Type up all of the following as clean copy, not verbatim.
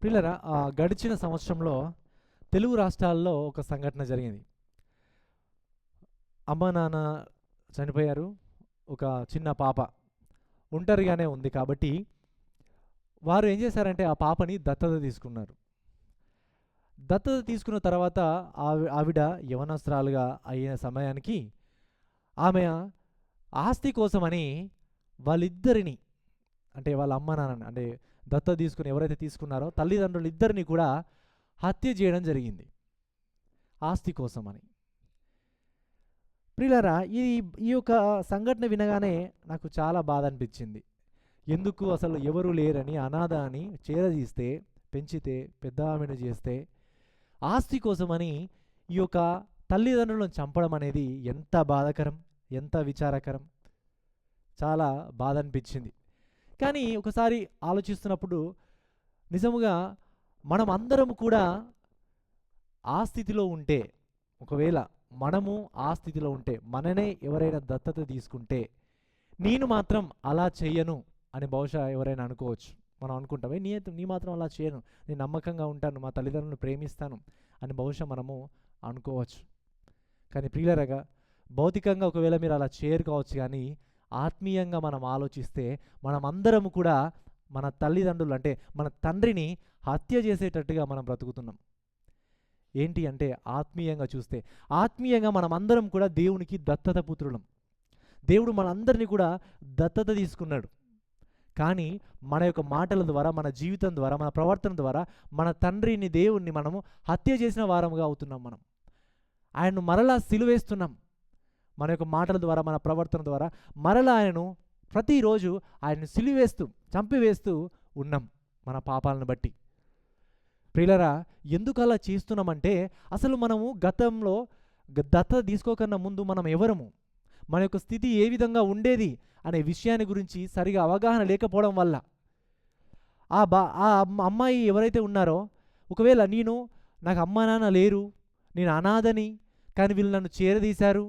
ప్రియులారా, గడిచిన సంవత్సరంలో తెలుగు రాష్ట్రాల్లో ఒక సంఘటన జరిగింది. అమ్మ నాన్న చనిపోయారు. ఒక చిన్న పాప ఒంటరిగానే ఉంది కాబట్టి వారు ఏం చేశారంటే ఆ పాపని దత్తత తీసుకున్నారు. దత్తత తీసుకున్న తర్వాత ఆవిడ యవనస్తురాలుగా అయిన సమయానికి ఆమె ఆస్తి కోసమని వాళ్ళిద్దరిని, అంటే వాళ్ళ అమ్మ నాన్నని, అంటే దత్తత తీసుకుని ఎవరైతే తీసుకున్నారో తల్లిదండ్రులు ఇద్దరిని కూడా హత్య చేయడం జరిగింది ఆస్తి కోసమని. ప్రియులారా, ఈ ఈ యొక్క సంఘటన వినగానే నాకు చాలా బాధ అనిపించింది. ఎందుకు అసలు ఎవరు లేరని, అనాథ అని చేరదీస్తే, పెంచితే, పెద్ద ఆమెను చేస్తే, ఆస్తి కోసమని ఈ యొక్క తల్లిదండ్రులను చంపడం అనేది ఎంత బాధాకరం, ఎంత విచారకరం. చాలా బాధ అనిపించింది. కానీ ఒకసారి ఆలోచిస్తున్నప్పుడు నిజముగా మనం అందరం కూడా ఆ స్థితిలో ఉంటే, ఒకవేళ మనము ఆ స్థితిలో ఉంటే, మననే ఎవరైనా దత్తత తీసుకుంటే, నేను మాత్రం అలా చెయ్యను అని బహుశా ఎవరైనా అనుకోవచ్చు. మనం అనుకుంటాం, నీ మాత్రం అలా చేయను, నేను నమ్మకంగా ఉంటాను, మా తల్లిదండ్రులను ప్రేమిస్తాను అని బహుశా మనము అనుకోవచ్చు. కానీ ప్రియులరగా, భౌతికంగా ఒకవేళ మీరు అలా చేయరు కావచ్చు, కానీ ఆత్మీయంగా మనం ఆలోచిస్తే మనం అందరం కూడా మన తల్లిదండ్రులు, అంటే మన తండ్రిని హత్య చేసేటట్టుగా మనం బ్రతుకుతున్నాం. ఏంటి అంటే, ఆత్మీయంగా చూస్తే, ఆత్మీయంగా మనం అందరం కూడా దేవునికి దత్తత పుత్రులం. దేవుడు మనందరినీ కూడా దత్తత తీసుకున్నాడు. కానీ మన యొక్క మాటల ద్వారా, మన జీవితం ద్వారా, మన ప్రవర్తన ద్వారా మన తండ్రిని, దేవుణ్ణి మనము హత్య చేసిన వారముగా అవుతున్నాం. మనం ఆయన్ను మరలా సిలువేస్తున్నాం. మన యొక్క మాటల ద్వారా, మన ప్రవర్తన ద్వారా మరలా ఆయనను ప్రతిరోజు ఆయన్ని సిలువేస్తూ, చంపివేస్తూ ఉన్నాం మన పాపాలను బట్టి. ప్రియులరా, ఎందుకు అలా చేస్తున్నామంటే, అసలు మనము గతంలో దత్తత తీసుకోకన్నా ముందు మనం ఎవరము, మన యొక్క స్థితి ఏ విధంగా ఉండేది అనే విషయాన్ని గురించి సరిగా అవగాహన లేకపోవడం వల్ల ఆ అమ్మాయి ఎవరైతే ఉన్నారో, ఒకవేళ నాకు అమ్మ నాన్న లేరు, నేను అనాథని, కానీ వీళ్ళు నన్ను చేరదీశారు,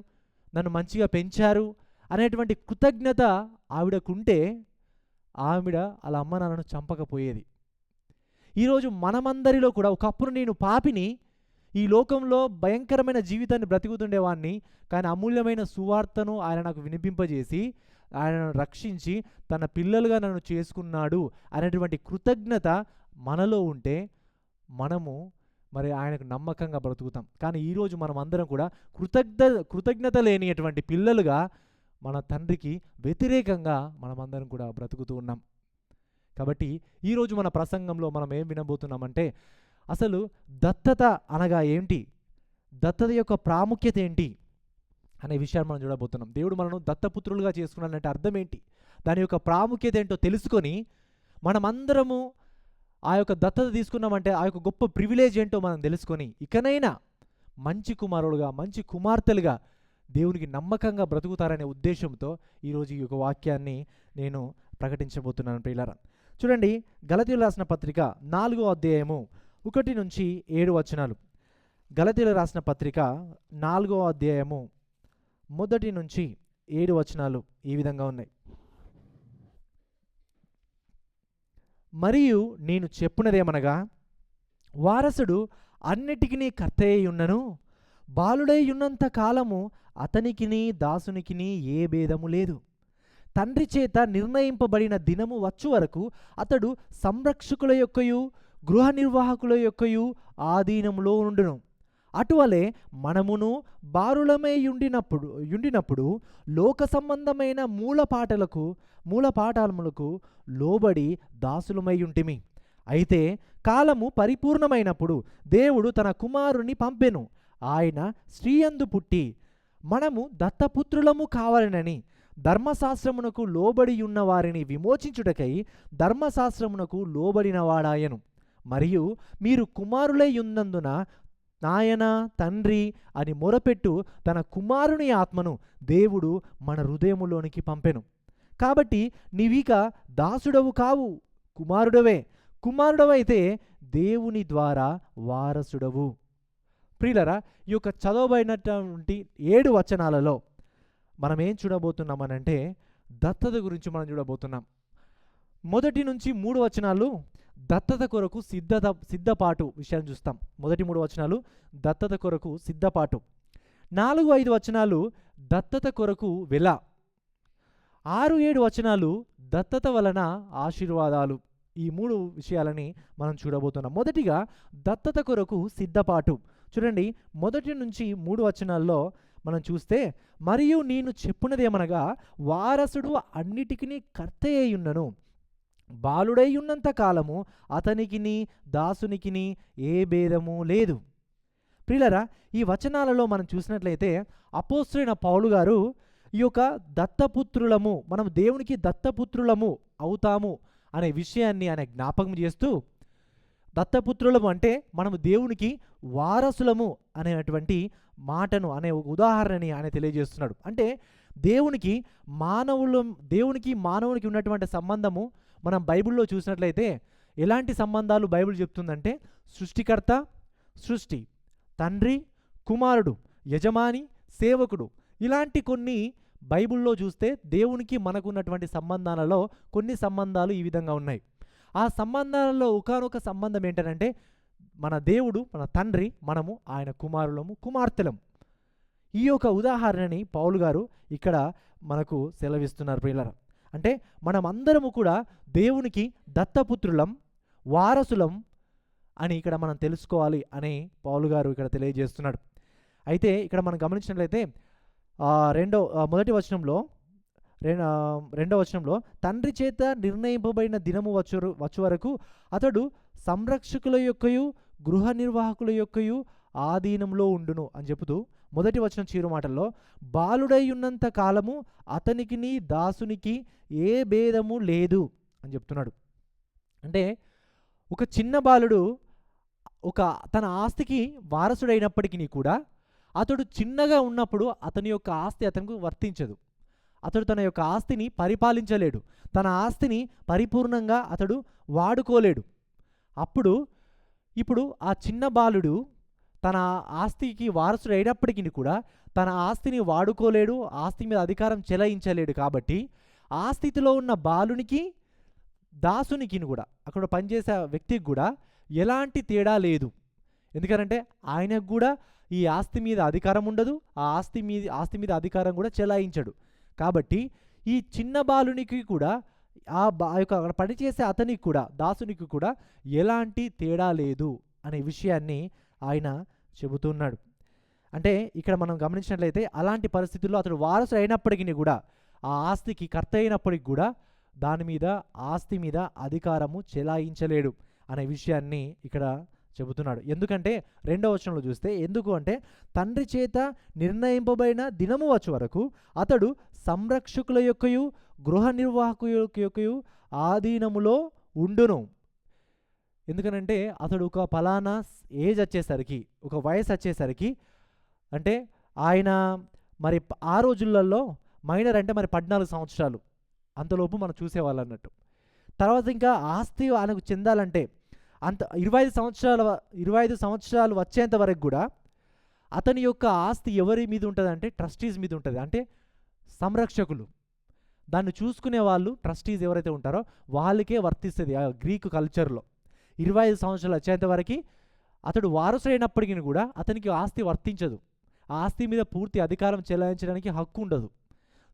నన్ను మంచిగా పెంచారు అనేటువంటి కృతజ్ఞత ఆవిడకుంటే ఆవిడ అలా అమ్మ నాన్నను చంపకపోయేది. ఈరోజు మనమందరిలో కూడా, ఒకప్పుడు నేను పాపిని, ఈ లోకంలో భయంకరమైన జీవితాన్ని బ్రతుకుతుండేవాడిని, కానీ అమూల్యమైన సువార్తను ఆయన నాకు వినిపింపజేసి, ఆయనను రక్షించి తన పిల్లలుగా నన్ను చేసుకున్నాడు అనేటువంటి కృతజ్ఞత మనలో ఉంటే మనము మరి ఆయనకు నమ్మకంగా బ్రతుకుతాం. కానీ ఈరోజు మనం అందరం కూడా కృతజ్ఞత లేనిటువంటి పిల్లలుగా మన తండ్రికి వ్యతిరేకంగా మనమందరం కూడా బ్రతుకుతూ ఉన్నాం. కాబట్టి ఈరోజు మన ప్రసంగంలో మనం ఏం వినబోతున్నామంటే, అసలు దత్తత అనగా ఏంటి, దత్తత యొక్క ప్రాముఖ్యత ఏంటి అనే విషయాన్ని మనం చూడబోతున్నాం. దేవుడు మనను దత్తపుత్రులుగా చేసుకున్నాడంటే అర్థం ఏంటి, దాని యొక్క ప్రాముఖ్యత ఏంటో తెలుసుకొని మనమందరము ఆ యొక్క దత్తత తీసుకున్నామంటే ఆ యొక్క గొప్ప ప్రివిలేజ్ ఏంటో మనం తెలుసుకొని ఇకనైనా మంచి కుమారులుగా, మంచి కుమార్తెలుగా దేవునికి నమ్మకంగా బ్రతుకుతారనే ఉద్దేశంతో ఈరోజు ఈ యొక్క వాక్యాన్ని నేను ప్రకటించబోతున్నాను. ప్రియులారా, చూడండి, గలతీయులు రాసిన పత్రిక 4వ అధ్యాయము 1 నుంచి 7 వచనాలు. గలతీయులు రాసిన పత్రిక 4వ అధ్యాయము 1 నుంచి 7 వచనాలు ఈ విధంగా ఉన్నాయి. మరియు నేను చెప్పునదేమనగా, వారసుడు అన్నిటికీ కర్తయ్య ఉన్నను, బాలుడై ఉన్నంత కాలము అతనికిని దాసునికిని ఏ భేదము లేదు. తండ్రి చేత నిర్ణయింపబడిన దినము వచ్చు వరకు అతడు సంరక్షకుల యొక్కయు గృహ నిర్వాహకుల యొక్కయు ఆధీనములో ఉండును. అటువలే మనమును బారులమై యుండినప్పుడు లోక సంబంధమైన మూలపాఠములకు లోబడి దాసులమై ఉంటిమి. అయితే కాలము పరిపూర్ణమైనప్పుడు దేవుడు తన కుమారుని పంపెను. ఆయన స్త్రీయందు పుట్టి మనము దత్తపుత్రులము కావాలనని ధర్మశాస్త్రమునకు లోబడి ఉన్న వారిని విమోచించుటకై ధర్మశాస్త్రమునకు లోబడినవాడాయను. మరియు మీరు కుమారులై ఉన్నందున నాయన, తండ్రి అని మొరపెట్టు తన కుమారుని ఆత్మను దేవుడు మన హృదయములోనికి పంపెను. కాబట్టి నీవిక దాసుడవు కావు, కుమారుడవే. కుమారుడవైతే దేవుని ద్వారా వారసుడవు. ప్రియులరా, ఈ యొక్క చదవబడినటువంటి 7 వచనాలలో మనం ఏం దత్తత గురించి మనం చూడబోతున్నాం. 1 నుంచి 3 వచనాలు దత్తత కొరకు సిద్ధపాటు విషయాన్ని చూస్తాం. మొదటి 3 వచనాలు దత్తత కొరకు సిద్ధపాటు, 4-5 వచనాలు దత్తత కొరకు వెల, 6-7 వచనాలు దత్తత వలన ఆశీర్వాదాలు. ఈ 3 విషయాలని మనం చూడబోతున్నాం. మొదటిగా దత్తత కొరకు సిద్ధపాటు. చూడండి, 1 నుంచి 3 వచనాల్లో మనం చూస్తే, మరియు నేను చెప్పున్నదేమనగా వారసుడు అన్నిటికీ కర్త అయ్యున్నను, బాలుడై ఉన్నంత కాలము అతనికిని దాసునికిని ఏ భేదము లేదు. ప్రియులరా, ఈ వచనాలలో మనం చూసినట్లయితే అపోస్తలుడైన పౌలు గారు ఈ యొక్క దత్తపుత్రులము, మనం దేవునికి దత్తపుత్రులము అవుతాము అనే విషయాన్ని ఆయన జ్ఞాపకం చేస్తూ, దత్తపుత్రులము అంటే మనము దేవునికి వారసులము అనేటువంటి మాటను, అనే ఉదాహరణని ఆయన తెలియజేస్తున్నాడు. అంటే దేవునికి మానవునికి ఉన్నటువంటి సంబంధము మనం బైబిల్లో చూసినట్లయితే ఎలాంటి సంబంధాలు బైబిల్ చెప్తుందంటే, సృష్టికర్త, సృష్టి, తండ్రి, కుమారుడు, యజమాని, సేవకుడు, ఇలాంటి కొన్ని బైబిల్లో చూస్తే దేవునికి మనకున్నటువంటి సంబంధాలలో కొన్ని సంబంధాలు ఈ విధంగా ఉన్నాయి. ఆ సంబంధాలలో ఒకానొక సంబంధం ఏంటంటే, మన దేవుడు, మన తండ్రి, మనము ఆయన కుమారులము, కుమార్తెలము. ఈ యొక్క ఉదాహరణని పౌలు గారు ఇక్కడ మనకు సెలవిస్తున్నారు. ప్రియులారా, అంటే మనం అందరము కూడా దేవునికి దత్తపుత్రులం, వారసులం అని ఇక్కడ మనం తెలుసుకోవాలి అని పౌలు గారు ఇక్కడ తెలియజేస్తున్నాడు. అయితే ఇక్కడ మనం గమనించినట్లయితే మొదటి వచనంలో, రెండవ వచనంలో, తండ్రి చేత నిర్ణయింపబడిన దినము వచ్చు వరకు అతడు సంరక్షకుల యొక్కయు గృహ నిర్వాహకుల యొక్కయు ఆధీనంలో ఉండును అని చెబుతూ, మొదటి వచనం చీరు మాటల్లో బాలుడై ఉన్నంత కాలము అతనికిని దాసునికి ఏ భేదము లేదు అని చెప్తున్నాడు. అంటే ఒక చిన్న బాలుడు తన ఆస్తికి వారసుడైనప్పటికీ కూడా అతడు చిన్నగా ఉన్నప్పుడు అతని యొక్క ఆస్తి అతనికి వర్తించదు. అతడు తన యొక్క ఆస్తిని పరిపాలించలేడు, తన ఆస్తిని పరిపూర్ణంగా అతడు వాడుకోలేడు. ఇప్పుడు ఆ చిన్న బాలుడు తన ఆస్తికి వారసుడు అయినప్పటికీ కూడా తన ఆస్తిని వాడుకోలేడు, ఆస్తి మీద అధికారం చెలాయించలేడు. కాబట్టి ఆ స్థితిలో ఉన్న బాలునికి, దాసునికి కూడా, అక్కడ పనిచేసే వ్యక్తికి కూడా ఎలాంటి తేడా లేదు. ఎందుకంటే ఆయనకు కూడా ఈ ఆస్తి మీద అధికారం ఉండదు, ఆ ఆస్తి మీద అధికారం కూడా చెలాయించడు. కాబట్టి ఈ చిన్న బాలునికి కూడా ఆ యొక్క అక్కడ పనిచేసే అతనికి కూడా, దాసునికి కూడా ఎలాంటి తేడా లేదు అనే విషయాన్ని ఆయన చెబుతున్నాడు. అంటే ఇక్కడ మనం గమనించినట్లయితే అలాంటి పరిస్థితుల్లో అతడు వారసుడు అయినప్పటికీ కూడా, ఆ ఆస్తికి కర్త అయినప్పటికి కూడా దాని మీద, ఆస్తి మీద అధికారము చెలాయించలేడు అనే విషయాన్ని ఇక్కడ చెబుతున్నాడు. ఎందుకంటే 2వ వచనంలో చూస్తే, ఎందుకు అంటే తండ్రి చేత నిర్ణయింపబడిన దినము వచ్చు వరకు అతడు సంరక్షకుల యొక్కయు గృహ నిర్వాహకుల యొక్కయు ఆధీనములో ఉండును. ఎందుకనంటే అతడు ఒక ఫలానా ఏజ్ వచ్చేసరికి, ఒక వయసు వచ్చేసరికి, అంటే ఆయన మరి ఆ రోజులలో మైనర్ అంటే మరి 14 సంవత్సరాలు అంతలోపు మనం చూసేవాళ్ళు అన్నట్టు. తర్వాత ఇంకా ఆస్తి ఆయనకు చెందాలంటే అంత 25 సంవత్సరాలు వచ్చేంత వరకు కూడా అతని యొక్క ఆస్తి ఎవరి మీద ఉంటుంది అంటే ట్రస్టీస్ మీద ఉంటుంది. అంటే సంరక్షకులు, దాన్ని చూసుకునే వాళ్ళు, ట్రస్టీస్ ఎవరైతే ఉంటారో వాళ్ళకే వర్తిస్తుంది. ఆ గ్రీకు కల్చర్లో 25 సంవత్సరాలు వచ్చేంత వరకు అతడు వారసుడైనప్పటికీ కూడా అతనికి ఆస్తి వర్తించదు, ఆ ఆస్తి మీద పూర్తి అధికారం చెలాయించడానికి హక్కు ఉండదు.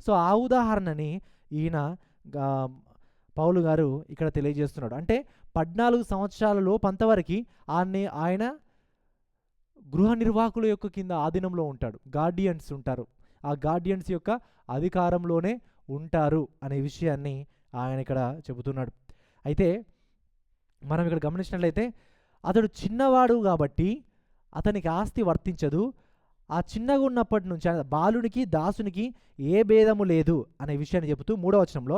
సో ఆ ఉదాహరణని ఈయన పౌలు గారు ఇక్కడ తెలియజేస్తున్నాడు. అంటే 14 సంవత్సరాల లోపు అంతవరకు ఆయన గృహ నిర్వాహకుల యొక్క కింద ఆధీనంలో ఉంటాడు, గార్డియన్స్ ఉంటారు, ఆ గార్డియన్స్ యొక్క అధికారంలోనే ఉంటారు అనే విషయాన్ని ఆయన ఇక్కడ చెబుతున్నాడు. అయితే మనం ఇక్కడ గమనించినట్లయితే అతడు చిన్నవాడు కాబట్టి అతనికి ఆస్తి వర్తించదు. ఆ చిన్నగా ఉన్నప్పటి నుంచి బాలునికి, దాసునికి ఏ భేదము లేదు అనే విషయాన్ని చెబుతూ 3వ వచనంలో,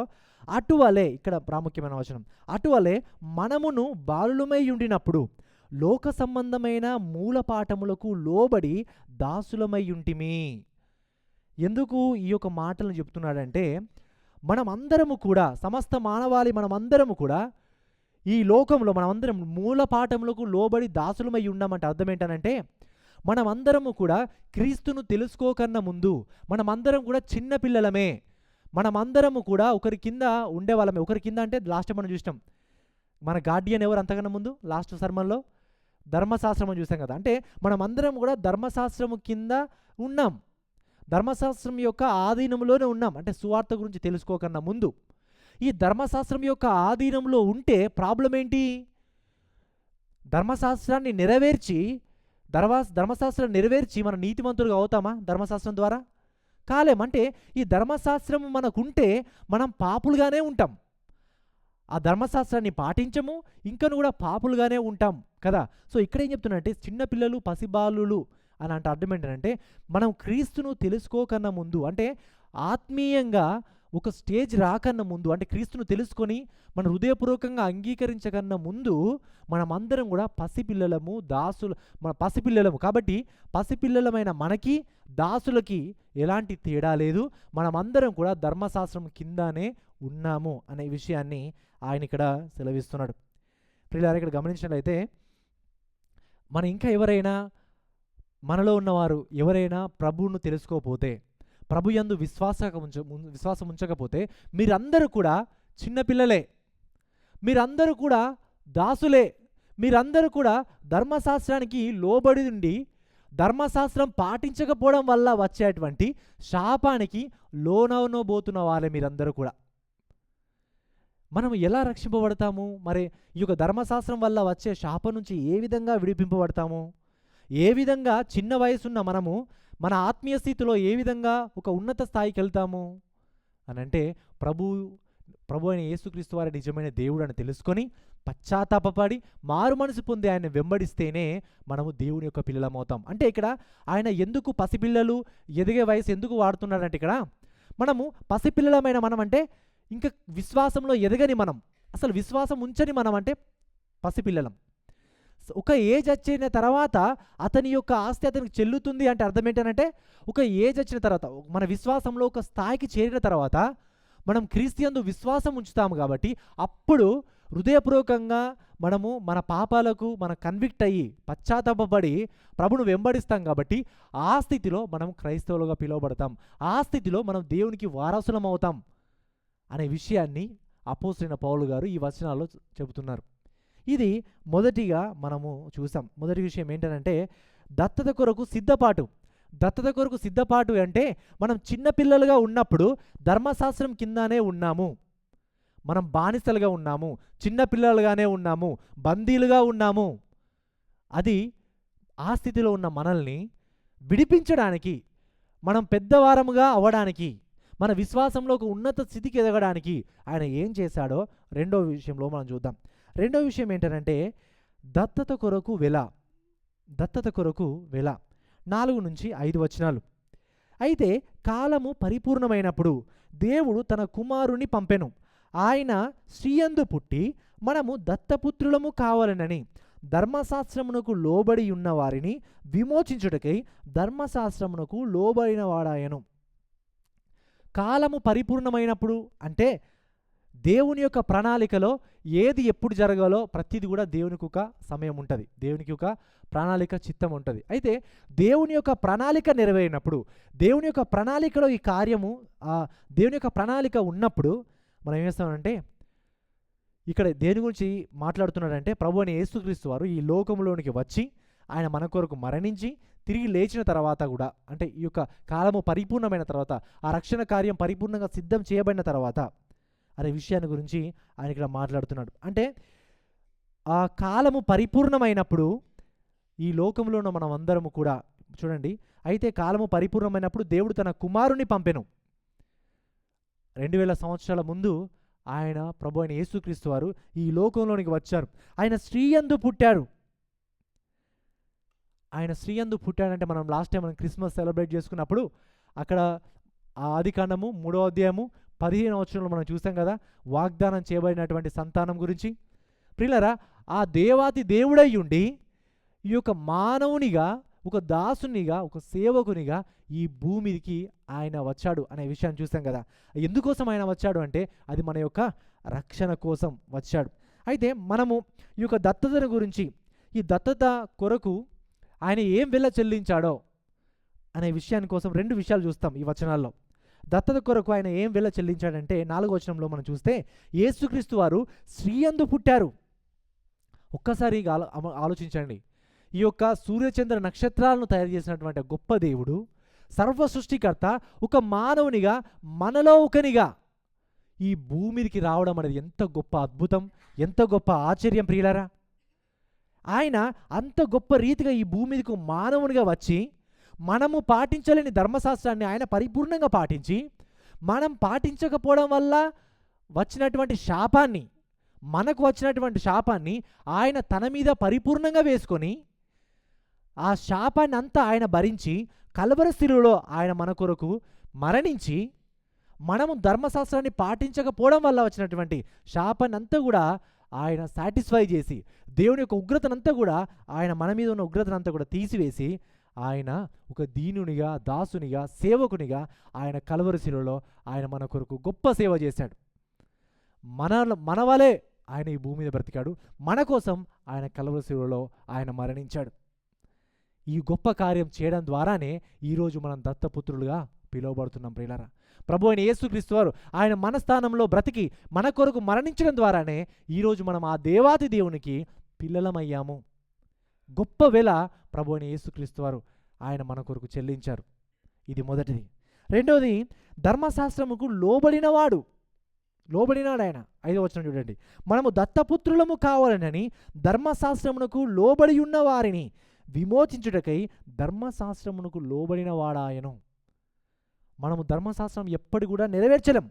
అటువలే, ఇక్కడ ప్రాముఖ్యమైన వచనం, అటువలే మనమును బాలులమై ఉండినప్పుడు లోక సంబంధమైన మూలపాఠములకు లోబడి దాసులమై ఉంటిమి. ఎందుకు ఈ యొక్క మాటలను చెప్తున్నాడంటే, మనమందరము కూడా, సమస్త మానవాళి మనమందరము కూడా ఈ లోకంలో మనమందరం మూలపాఠములకు లోబడి దాసులమై ఉన్నామంటే అర్థం ఏంటనంటే, మనమందరము కూడా క్రీస్తును తెలుసుకోకన్నా ముందు మనమందరం కూడా చిన్న పిల్లలమే, మనమందరము కూడా ఒకరి కింద ఉండేవాళ్ళమే. ఒకరి కింద అంటే లాస్ట్ మనం చూసినాం, మన గార్డియన్ ఎవరు అంతకన్నా ముందు లాస్ట్ సర్మన్లో? ధర్మశాస్త్రం అని చూసాం కదా. అంటే మనం అందరం కూడా ధర్మశాస్త్రము కింద ఉన్నాం, ధర్మశాస్త్రం యొక్క ఆధీనంలోనే ఉన్నాం. అంటే సువార్త గురించి తెలుసుకోకన్నా ముందు ఈ ధర్మశాస్త్రం యొక్క ఆధీనంలో ఉంటే ప్రాబ్లం ఏంటి? ధర్మశాస్త్రాన్ని నెరవేర్చి ధర్మశాస్త్రాన్ని నెరవేర్చి మనం నీతిమంతులుగా అవుతామా ధర్మశాస్త్రం ద్వారా? కాలేమంటే ఈ ధర్మశాస్త్రం మనకుంటే మనం పాపులుగానే ఉంటాం. ఆ ధర్మశాస్త్రాన్ని పాటించము, ఇంకను కూడా పాపులుగానే ఉంటాం కదా. సో ఇక్కడ ఏం చెప్తున్నా చిన్నపిల్లలు పసిబాలులు అని అంటే అర్థం ఏంటంటే మనం క్రీస్తును తెలుసుకోకన్నా ముందు, అంటే ఆత్మీయంగా ఒక స్టేజ్ రాకన్నా ముందు, అంటే క్రీస్తును తెలుసుకొని మన హృదయపూర్వకంగా అంగీకరించకన్నా ముందు మనమందరం కూడా పసిపిల్లలము, మన పసిపిల్లలము. కాబట్టి పసిపిల్లలమైన మనకి దాసులకి ఎలాంటి తేడా లేదు, మనమందరం కూడా ధర్మశాస్త్రం కిందనే ఉన్నాము అనే విషయాన్ని ఆయన ఇక్కడ సెలవిస్తున్నాడు. ప్రియులారా, ఇక్కడ గమనించినట్లయితే మన ఇంకా ఎవరైనా మనలో ఉన్నవారు ఎవరైనా ప్రభువును తెలుసుకోకపోతే, ప్రభు యందు విశ్వాసం ఉంచకపోతే మీరందరూ కూడా చిన్నపిల్లలే, మీరందరూ కూడా దాసులే, మీరందరూ కూడా ధర్మశాస్త్రానికి లోబడి ఉండి ధర్మశాస్త్రం పాటించకపోవడం వల్ల వచ్చేటువంటి శాపానికి లోనవనబోతున్న వాళ్ళే మీరందరూ కూడా. మనం ఎలా రక్షింపబడతాము? మరి ఈ యొక్క ధర్మశాస్త్రం వల్ల వచ్చే శాపం నుంచి ఏ విధంగా విడిపింపబడతాము? ఏ విధంగా చిన్న వయసున్న మనము మన ఆత్మీయ స్థితిలో ఏ విధంగా ఒక ఉన్నత స్థాయికి వెళ్తాము అని అంటే ప్రభు అయిన యేసుక్రీస్తు వారి నిజమైన దేవుడు అని తెలుసుకొని పశ్చాత్తాపపడి మారు మనసు పొంది ఆయన వెంబడిస్తేనే మనము దేవుని యొక్క పిల్లలమవుతాం. అంటే ఇక్కడ ఆయన ఎందుకు పసిపిల్లలు ఎదిగే వయసు ఎందుకు వాడుతున్నాడంటే, ఇక్కడ మనము పసిపిల్లలమైన మనం అంటే ఇంకా విశ్వాసంలో ఎదగని మనం, అసలు విశ్వాసం ఉంచని మనం అంటే పసిపిల్లలం. ఒక ఏజ్ వచ్చిన తర్వాత అతని యొక్క ఆస్తి అతనికి చెల్లుతుంది అంటే అర్థం ఏంటంటే, ఒక ఏజ్ వచ్చిన తర్వాత మన విశ్వాసంలో ఒక స్థాయికి చేరిన తర్వాత మనం క్రీస్తుయందు విశ్వాసం ఉంచుతాము. కాబట్టి అప్పుడు హృదయపూర్వకంగా మనము మన పాపాలకు మనం కన్విక్ట్ అయ్యి పశ్చాత్తాపపడి ప్రభును వెంబడిస్తాం. కాబట్టి ఆ స్థితిలో మనం క్రైస్తవులుగా పిలువబడతాం, ఆ స్థితిలో మనం దేవునికి వారసులం అవుతాం అనే విషయాన్ని అపోస్తలుడైన పౌలు గారు ఈ వచనాల్లో చెబుతున్నారు. ఇది మొదటిగా మనము చూసాం. మొదటి విషయం ఏంటంటే దత్తత కొరకు సిద్ధపాటు. దత్తత కొరకు సిద్ధపాటు అంటే మనం చిన్నపిల్లలుగా ఉన్నప్పుడు ధర్మశాస్త్రం కిందనే ఉన్నాము, మనం బానిసలుగా ఉన్నాము, చిన్నపిల్లలుగానే ఉన్నాము, బందీలుగా ఉన్నాము. అది ఆ స్థితిలో ఉన్న మనల్ని విడిపించడానికి, మనం పెద్దవారముగా అవ్వడానికి, మన విశ్వాసంలో ఒక ఉన్నత స్థితికి ఎదగడానికి ఆయన ఏం చేశాడో రెండో విషయంలో మనం చూద్దాం. రెండో విషయం ఏంటంటే దత్తత కొరకు వెల. దత్తత కొరకు వెల 4-5 వచనాలు. అయితే కాలము పరిపూర్ణమైనప్పుడు దేవుడు తన కుమారుని పంపెను. ఆయన స్త్రీయందు పుట్టి మనము దత్తపుత్రులము కావాలనని ధర్మశాస్త్రమునకు లోబడి ఉన్న వారిని విమోచించుటకై ధర్మశాస్త్రమునకు లోబడిన వాడాయను. కాలము పరిపూర్ణమైనప్పుడు అంటే దేవుని యొక్క ప్రణాళికలో ఏది ఎప్పుడు జరగాలో ప్రతిది కూడా దేవునికి ఒక సమయం ఉంటుంది, దేవునికి ఒక ప్రణాళిక చిత్తం ఉంటుంది. అయితే దేవుని యొక్క ప్రణాళిక నెరవేరినప్పుడు, దేవుని యొక్క ప్రణాళికలో ఈ కార్యము దేవుని యొక్క ప్రణాళిక ఉన్నప్పుడు మనం ఏం చేస్తామంటే, ఇక్కడ దేని గురించి మాట్లాడుతున్నాడంటే ప్రభు అయిన యేసుక్రీస్తు వారు ఈ లోకంలోనికి వచ్చి ఆయన మన కొరకు మరణించి తిరిగి లేచిన తర్వాత కూడా, అంటే ఈ యొక్క కాలము పరిపూర్ణమైన తర్వాత, ఆ రక్షణ కార్యం పరిపూర్ణంగా సిద్ధం చేయబడిన తర్వాత అనే విషయాన్ని గురించి ఆయన ఇక్కడ మాట్లాడుతున్నాడు. అంటే ఆ కాలము పరిపూర్ణమైనప్పుడు ఈ లోకంలో ఉన్న మనం అందరము కూడా చూడండి, అయితే కాలము పరిపూర్ణమైనప్పుడు దేవుడు తన కుమారుని పంపెను. 2000 సంవత్సరాల ముందు ఆయన ప్రభు అయిన యేసుక్రీస్తు వారు ఈ లోకంలోనికి వచ్చారు. ఆయన స్త్రీయందు పుట్టారు. ఆయన స్త్రీయందు పుట్టాడంటే మనం లాస్ట్ టైం మనం క్రిస్మస్ సెలబ్రేట్ చేసుకున్నప్పుడు అక్కడ ఆదికాండము 3వ అధ్యాయము 15వ వచనంలో మనం చూసాం కదా, వాగ్దానం చేయబడినటువంటి సంతానం గురించి. ప్రియులారా, ఆ దేవాతి దేవుడై ఉండి ఈ యొక్క మానవునిగా, ఒక దాసునిగా, ఒక సేవకునిగా ఈ భూమికి ఆయన వచ్చాడు అనే విషయాన్ని చూసాం కదా. ఎందుకోసం ఆయన వచ్చాడు అంటే అది మన యొక్క రక్షణ కోసం వచ్చాడు. అయితే మనము ఈ యొక్క దత్తతను గురించి, ఈ దత్తత కొరకు ఆయన ఏం వెల చెల్లించాడో అనే విషయాన్ని కోసం 2 విషయాలు చూస్తాం ఈ వచనాల్లో. దత్తత కొరకు ఆయన ఏం వెల చెల్లించాడంటే 4వ వచనంలో మనం చూస్తే యేసుక్రీస్తు వారు స్త్రీయందు పుట్టారు. ఒక్కసారి ఆలోచించండి. ఈ యొక్క సూర్యచంద్ర నక్షత్రాలను తయారు చేసినటువంటి గొప్ప దేవుడు, సర్వ సృష్టికర్త, ఒక మానవునిగా, మనలో ఒకనిగా ఈ భూమికి రావడం అనేది ఎంత గొప్ప అద్భుతం, ఎంత గొప్ప ఆశ్చర్యం ప్రియులారా. ఆయన అంత గొప్ప రీతిగా ఈ భూమి మీదకు మానవునిగా వచ్చి, మనము పాటించలేని ధర్మశాస్త్రాన్ని ఆయన పరిపూర్ణంగా పాటించి, మనం పాటించకపోవడం వల్ల వచ్చినటువంటి శాపాన్ని, మనకు వచ్చినటువంటి శాపాన్ని ఆయన తన మీద పరిపూర్ణంగా వేసుకొని, ఆ శాపాన్ని అంతా ఆయన భరించి కల్వరి శిలువలో ఆయన మన కొరకు మరణించి, మనము ధర్మశాస్త్రాన్ని పాటించకపోవడం వల్ల వచ్చినటువంటి శాపాన్ని అంతా కూడా ఆయన సాటిస్ఫై చేసి, దేవుని యొక్క ఉగ్రతనంతా కూడా ఆయన మన మీద ఉన్న ఉగ్రతనంతా కూడా తీసివేసి, ఆయన ఒక దీనునిగా, దాసునిగా, సేవకునిగా ఆయన కల్వరి శిలువలో ఆయన మన కొరకు గొప్ప సేవ చేశాడు. మన వలే ఆయన ఈ భూమి మీద బ్రతికాడు. మన కోసం ఆయన కల్వరి శిలువలో ఆయన మరణించాడు. ఈ గొప్ప కార్యం చేయడం ద్వారానే ఈరోజు మనం దత్తపుత్రులుగా పిలువబడుతున్నాం ప్రియులారా. ప్రభు అయిన యేసుక్రీస్తు వారు ఆయన మన స్థానంలో బ్రతికి మన కొరకు మరణించడం ద్వారానే ఈరోజు మనం ఆ దేవాది దేవునికి పిల్లలమయ్యాము. గొప్ప వెల ప్రభు అయిన యేసుక్రీస్తు వారు ఆయన మన కొరకు చెల్లించారు. ఇది మొదటిది. రెండవది, ధర్మశాస్త్రముకు లోబడినాడు ఆయన. 5వ వచనం చూడండి. మనము దత్తపుత్రులము కావాలనని ధర్మశాస్త్రమునకు లోబడి ఉన్న వారిని విమోచించుటకై ధర్మశాస్త్రమునకు లోబడిన వాడాయను. మనము ధర్మశాస్త్రం ఎప్పటి కూడా నెరవేర్చలేం,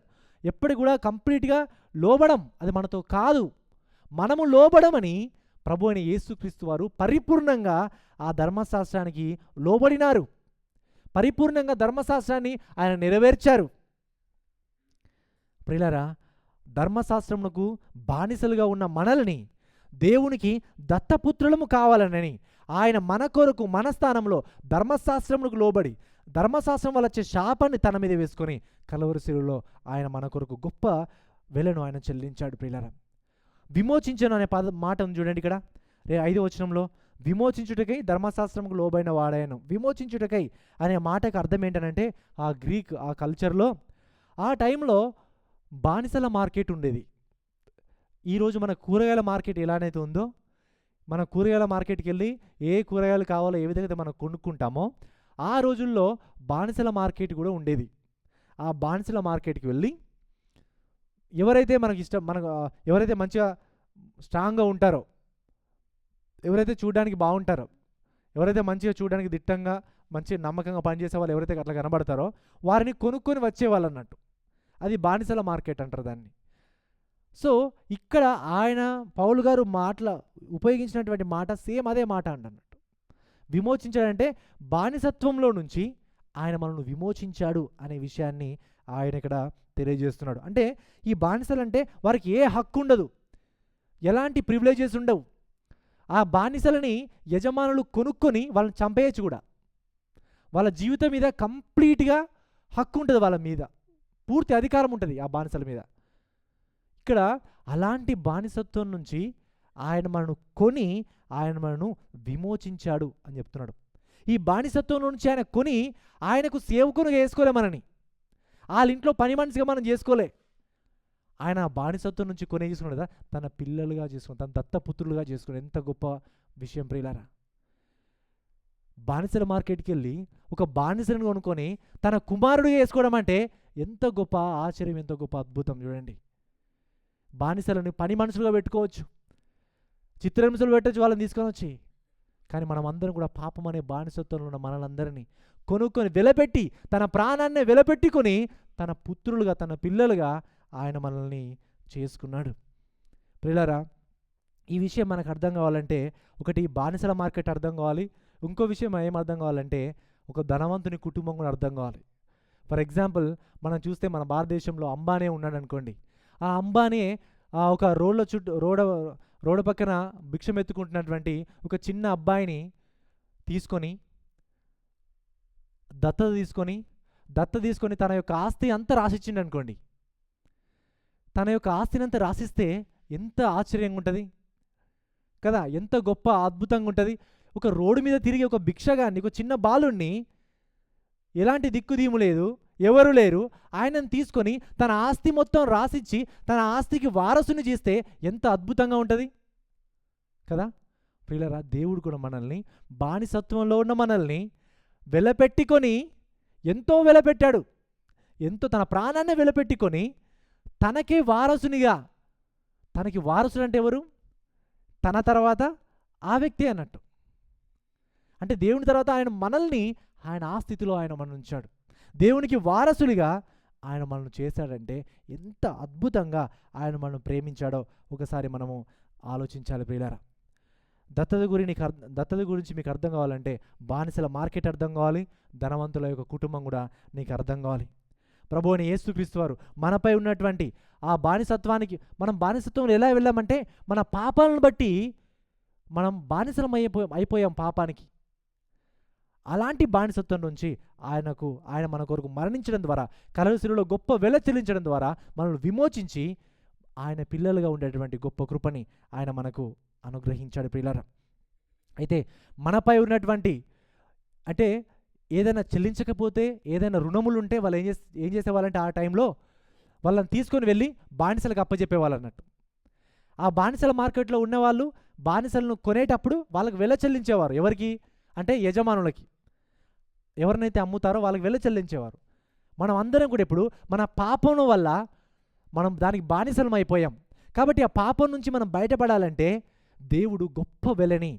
ఎప్పటి కూడా కంప్లీట్గా లోబడం, అది మనతో కాదు. మనము లోబడమని ప్రభు అయిన యేసుక్రీస్తు వారు పరిపూర్ణంగా ఆ ధర్మశాస్త్రానికి లోబడినారు. పరిపూర్ణంగా ధర్మశాస్త్రాన్ని ఆయన నెరవేర్చారు. ప్రియులారా, ధర్మశాస్త్రమునకు బానిసలుగా ఉన్న మనల్ని దేవునికి దత్తపుత్రులము కావాలనని ఆయన మన కొరకు మన స్థానంలో ధర్మశాస్త్రమునకు లోబడి, ధర్మశాస్త్రం వల్ల వచ్చే శాపాన్ని తన మీద వేసుకొని కల్వరి శిలువలో ఆయన మన కొరకు గొప్ప వెలను ఆయన చెల్లించాడు. ప్రియులారా, విమోచించను అనే మాట ఉంది చూడండి ఇక్కడ 5వ వచనంలో. విమోచించుటకై ధర్మశాస్త్రంకు లోబడిన వాడాయను. విమోచించుటకై అనే మాటకు అర్థం ఏంటనంటే, ఆ గ్రీక్ ఆ కల్చర్లో ఆ టైంలో బానిసల మార్కెట్ ఉండేది. ఈరోజు మన కూరగాయల మార్కెట్ ఎలానైతే ఉందో, మన కూరగాయల మార్కెట్కి వెళ్ళి ఏ కూరగాయలు కావాలో ఏ విధంగా మనం కొనుక్కుంటామో, ఆ రోజుల్లో బానిసల మార్కెట్ కూడా ఉండేది. ఆ బానిసల మార్కెట్కి వెళ్ళి ఎవరైతే ఎవరైతే మంచిగా స్ట్రాంగ్గా ఉంటారో, ఎవరైతే చూడడానికి బాగుంటారో, ఎవరైతే మంచిగా చూడడానికి దిట్టంగా మంచి నమ్మకంగా పనిచేసే వాళ్ళు ఎవరైతే అట్లా కనబడతారో వారిని కొనుక్కొని వచ్చేవాళ్ళు అన్నట్టు. అది బానిసల మార్కెట్ అంటారు దాన్ని. సో ఇక్కడ ఆయన పౌలు గారు ఉపయోగించినటువంటి మాట సేమ్ అదే మాట అన్నట్టు. విమోచించాడంటే బానిసత్వంలో నుంచి ఆయన మనల్ని విమోచించాడు అనే విషయాన్ని ఆయన ఇక్కడ తెలియజేస్తున్నాడు. అంటే ఈ బానిసలు అంటే వారికి ఏ హక్కు ఉండదు, ఎలాంటి ప్రివిలేజెస్ ఉండవు. ఆ బానిసలని యజమానులు కొనుక్కొని వాళ్ళని చంపేయచ్చు కూడా. వాళ్ళ జీవితం మీద కంప్లీట్గా హక్కు ఉంటుంది, వాళ్ళ మీద పూర్తి అధికారం ఉంటుంది ఆ బానిసల మీద. ఇక్కడ అలాంటి బానిసత్వం నుంచి ఆయన మనను కొని ఆయన మనను విమోచించాడు అని చెప్తున్నాడు. ఈ బానిసత్వం నుంచి ఆయన కొని ఆయనకు సేవకునిగా వేసుకోలే మనని, వాళ్ళ ఇంట్లో పని మనిషిగా మనం చేసుకోలే. ఆయన బానిసత్వం నుంచి కొనే చేసుకున్నాడు కదా, తన పిల్లలుగా చేసుకున్నాడు, తన దత్తపుత్రులుగా చేసుకున్నాడు. ఎంత గొప్ప విషయం ప్రియులారా. బానిసల మార్కెట్కి వెళ్ళి ఒక బానిసలను కొనుక్కొని తన కుమారుడిగా వేసుకోవడం అంటే ఎంత గొప్ప ఆశ్చర్యం, ఎంత గొప్ప అద్భుతం చూడండి. బానిసలను పని మనుషులుగా పెట్టుకోవచ్చు, చిత్రహింసలు పెట్టచ్చు వాళ్ళని తీసుకొని వచ్చి. కానీ మనం అందరం కూడా పాపం అనే బానిసత్వంలో ఉన్న మనలందరినీ కొనుక్కొని వెలపెట్టి, తన ప్రాణాన్ని వెలపెట్టుకొని తన పుత్రులుగా, తన పిల్లలుగా ఆయన మనల్ని చేసుకున్నాడు. ప్రియులారా, ఈ విషయం మనకు అర్థం కావాలంటే ఒకటి బానిసల మార్కెట్ అర్థం కావాలి, ఇంకో విషయం ఏం అర్థం కావాలంటే ఒక ధనవంతుని కుటుంబం కూడా అర్థం కావాలి. ఫర్ ఎగ్జాంపుల్ మనం చూస్తే మన భారతదేశంలో అంబానీ ఉన్నాడు అనుకోండి. ఆ అంబానీ ఒక రోడ్డు పక్కన భిక్షం ఎత్తుకుంటున్నటువంటి ఒక చిన్న అబ్బాయిని తీసుకొని దత్త తీసుకొని తన యొక్క ఆస్తి అంతా రాసిచ్చిండు అనుకోండి. తన యొక్క ఆస్తిని అంతా రాసిస్తే ఎంత ఆశ్చర్యంగా ఉంటుంది కదా, ఎంత గొప్ప అద్భుతంగా ఉంటుంది. ఒక రోడ్డు మీద తిరిగి ఒక భిక్షగాన్ని, ఒక చిన్న బాలుణ్ణి, ఎలాంటి దిక్కుదీము లేదు, ఎవరు లేరు, ఆయనను తీసుకొని తన ఆస్తి మొత్తం రాసిచ్చి తన ఆస్తికి వారసుని చేస్తే ఎంత అద్భుతంగా ఉంటుంది కదా ప్రియులారా, దేవుడు కూడా మనల్ని బానిసత్వంలో ఉన్న మనల్ని వెలపెట్టుకొని ఎంతో వెలపెట్టాడు. ఎంతో తన ప్రాణాన్ని వెలపెట్టుకొని తనకి వారసునిగా, తనకి వారసుడు అంటే ఎవరు? తన తర్వాత ఆ వ్యక్తి అన్నట్టు. అంటే దేవుని తర్వాత ఆయన మనల్ని ఆయన ఆ స్థితిలో ఆయన మనల్ని ఉంచాడు. దేవునికి వారసులుగా ఆయన మనల్ని చేశాడంటే ఎంత అద్భుతంగా ఆయన మనల్ని ప్రేమించాడో ఒకసారి మనము ఆలోచించాలి ప్రియులారా. దత్తత గురించి మీకు అర్థం కావాలంటే బానిసల మార్కెట్ అర్థం కావాలి, ధనవంతుల యొక్క కుటుంబం కూడా నీకు అర్థం కావాలి. ప్రభువు అయిన యేసుక్రీస్తు వారు మనపై ఉన్నటువంటి ఆ బానిసత్వానికి, మనం బానిసత్వంలో ఎలా వెళ్ళామంటే మన పాపాలను బట్టి మనం బానిసలం అయిపోయాం పాపానికి. అలాంటి బానిసత్వం నుంచి ఆయన మన కొరకు మరణించడం ద్వారా, కలవరిశిలువలో గొప్ప వెల చెల్లించడం ద్వారా మనల్ని విమోచించి ఆయన పిల్లలుగా ఉండేటువంటి గొప్ప కృపని ఆయన మనకు అనుగ్రహించాడు ప్రియులారా. అయితే మనపై ఉన్నటువంటి, అంటే ఏదైనా చెల్లించకపోతే, ఏదైనా రుణములు ఉంటే వాళ్ళు ఏం చేసేవాళ్ళంటే ఆ టైంలో వాళ్ళని తీసుకొని వెళ్ళి బానిసలకు అప్పచెప్పేవాళ్ళు అన్నట్టు. ఆ బానిసల మార్కెట్లో ఉన్నవాళ్ళు బానిసలను కొనేటప్పుడు వాళ్ళకి వెల చెల్లించేవారు. ఎవరికి అంటే యజమానులకి. ఎవరినైతే అమ్ముతారో వాళ్ళకి వెల చెల్లించేవారు. మనం అందరం కూడా ఇప్పుడు మన పాపం వల్ల మనం దానికి బానిసలం అయిపోయాం. కాబట్టి ఆ పాపం నుంచి మనం బయటపడాలంటే దేవుడు గొప్ప వెలని